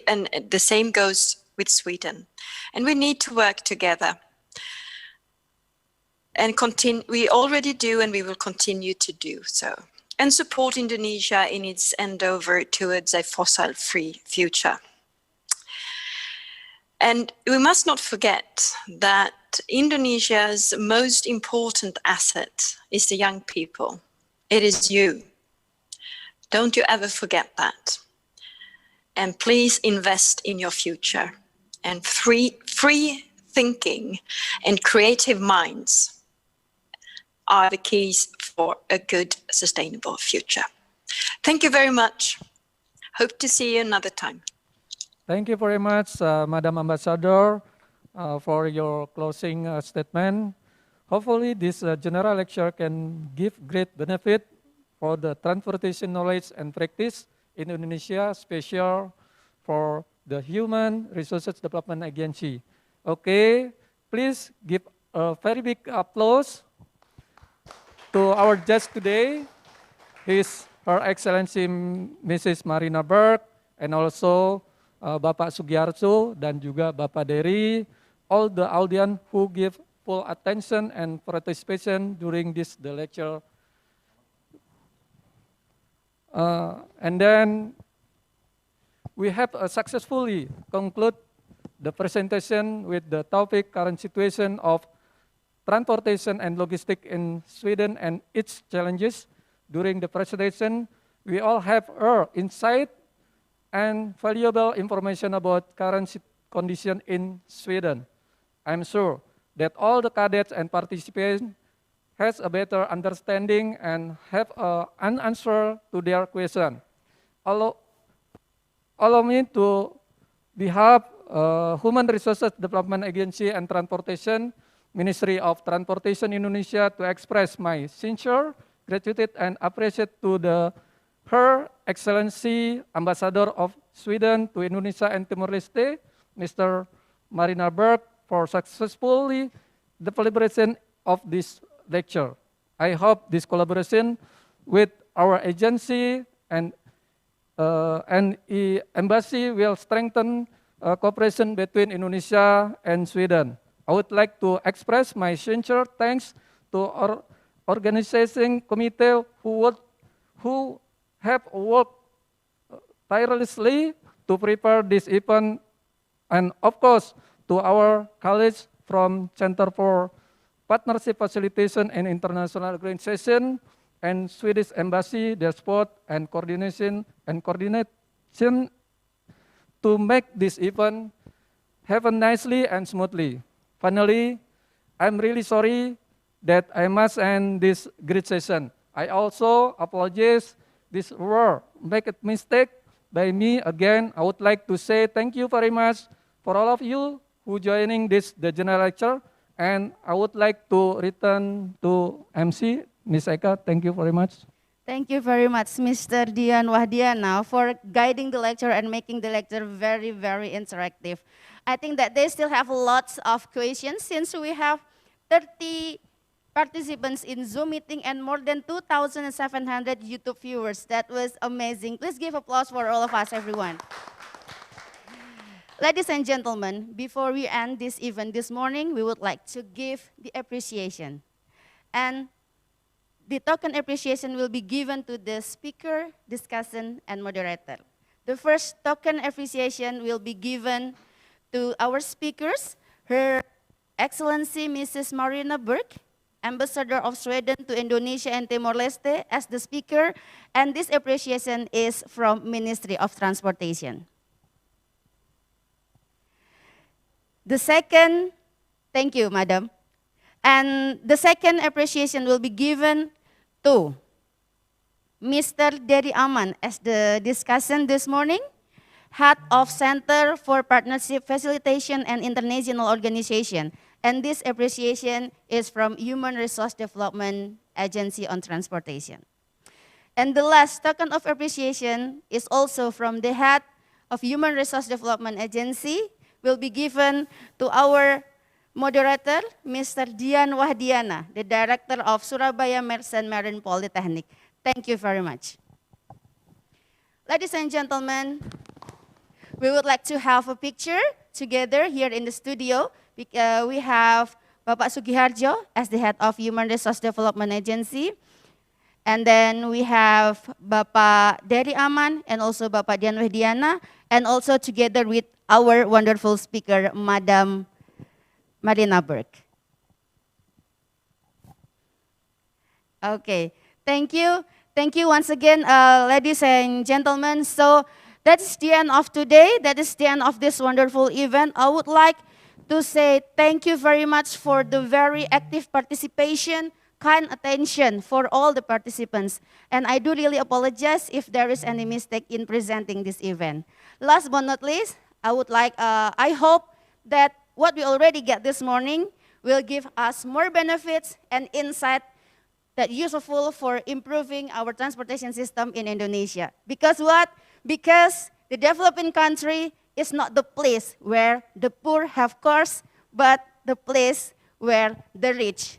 And the same goes with Sweden. And we need to work together. And we already do, and we will continue to do so. And support Indonesia in its endeavor towards a fossil-free future. And we must not forget that Indonesia's most important asset is the young people. It is you. Don't you ever forget that. And please invest in your future. And free thinking and creative minds are the keys for a good, sustainable future. Thank you very much. Hope to see you another time. Thank you very much, Madam Ambassador, for your closing statement. Hopefully, this general lecture can give great benefit for the transportation knowledge and practice in Indonesia, special for the Human Resources Development Agency. Okay, please give a very big applause to our guest today, Her Excellency Mrs. Marina Berg, and also Bapak Sugiarto dan juga Bapak Dery, all the audience who give full attention and participation during the lecture. And then we have successfully conclude the presentation with the topic current situation of transportation and logistics in Sweden and its challenges. During the presentation, we all have our insight and valuable information about current condition in Sweden. I'm sure that all the cadets and participants has a better understanding and have an answer to their question. Allow me to behalf Human Resources Development Agency and Transportation, Ministry of Transportation Indonesia, to express my sincere gratitude and appreciate to Her Excellency Ambassador of Sweden to Indonesia and Timor-Leste, Mr. Marina Berg, for successfully the collaboration of this lecture. I hope this collaboration with our agency and embassy will strengthen cooperation between Indonesia and Sweden. I would like to express my sincere thanks to our organizing committee who have worked tirelessly to prepare this event, and of course to our colleagues from Center for Partnership Facilitation and International Organization and Swedish Embassy, their support and coordination to make this event happen nicely and smoothly. Finally, I'm really sorry that I must end this great session. I also apologize this were make a mistake by me again. I would like to say thank you very much for all of you who joining the general lecture, and I would like to return to MC, Ms. Eka. Thank you very much. Thank you very much, Mr. Dian Wahdiana, for guiding the lecture and making the lecture very, very interactive. I think that they still have lots of questions since we have 30 participants in Zoom meeting and more than 2,700 YouTube viewers. That was amazing. Please give applause for all of us, everyone. Ladies and gentlemen, before we end this event this morning, we would like to give the appreciation. And the token appreciation will be given to the speaker, discussant, and moderator. The first token appreciation will be given to our speakers, Her Excellency Mrs. Marina Berg, Ambassador of Sweden to Indonesia and Timor-Leste, as the speaker, and this appreciation is from Ministry of Transportation. The second, thank you, Madam. And the second appreciation will be given to Mr. Dery Aman as the discussant this morning, Head of Center for Partnership Facilitation and International Organization. And this appreciation is from Human Resource Development Agency on Transportation. And the last token of appreciation is also from the head of Human Resource Development Agency, will be given to our moderator, Mr. Dian Wahdiana, the Director of Surabaya Merchant Marine Polytechnic. Thank you very much. Ladies and gentlemen, we would like to have a picture together here in the studio. We have Bapak Sugiharjo as the head of Human Resource Development Agency. And then we have Bapak Dery Aman and also Bapak Dian Wahdiana, and also together with our wonderful speaker, Madam Marina Burke. Okay, thank you. Thank you once again, ladies and gentlemen. So that's the end of today. That is the end of this wonderful event. I would like to say thank you very much for the very active participation, kind attention for all the participants. And I do really apologize if there is any mistake in presenting this event. Last but not least, I hope that what we already get this morning will give us more benefits and insight that useful for improving our transportation system in Indonesia. Because what? Because the developing country is not the place where the poor have cars, but the place where the rich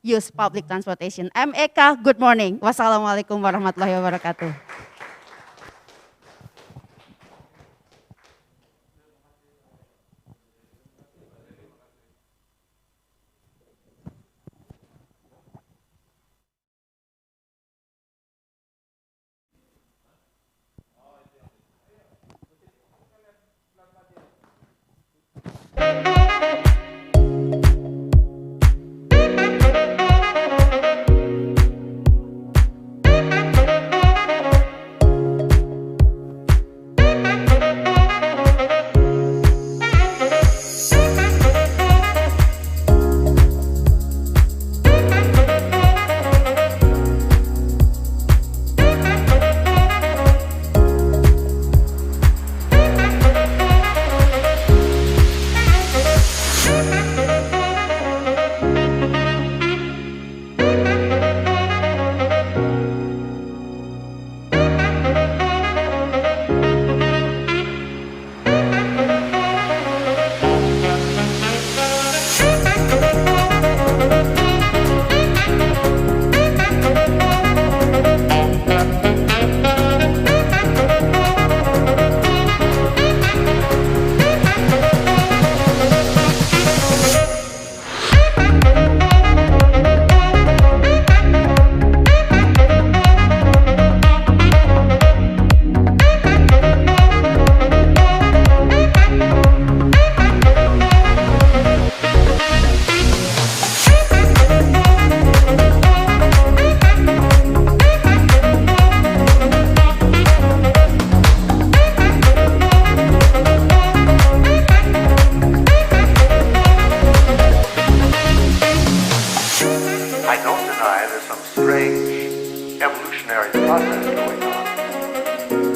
use public transportation. I'm Eka, good morning. Wassalamualaikum warahmatullahi wabarakatuh.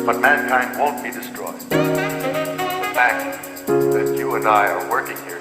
But mankind won't be destroyed. The fact that you and I are working here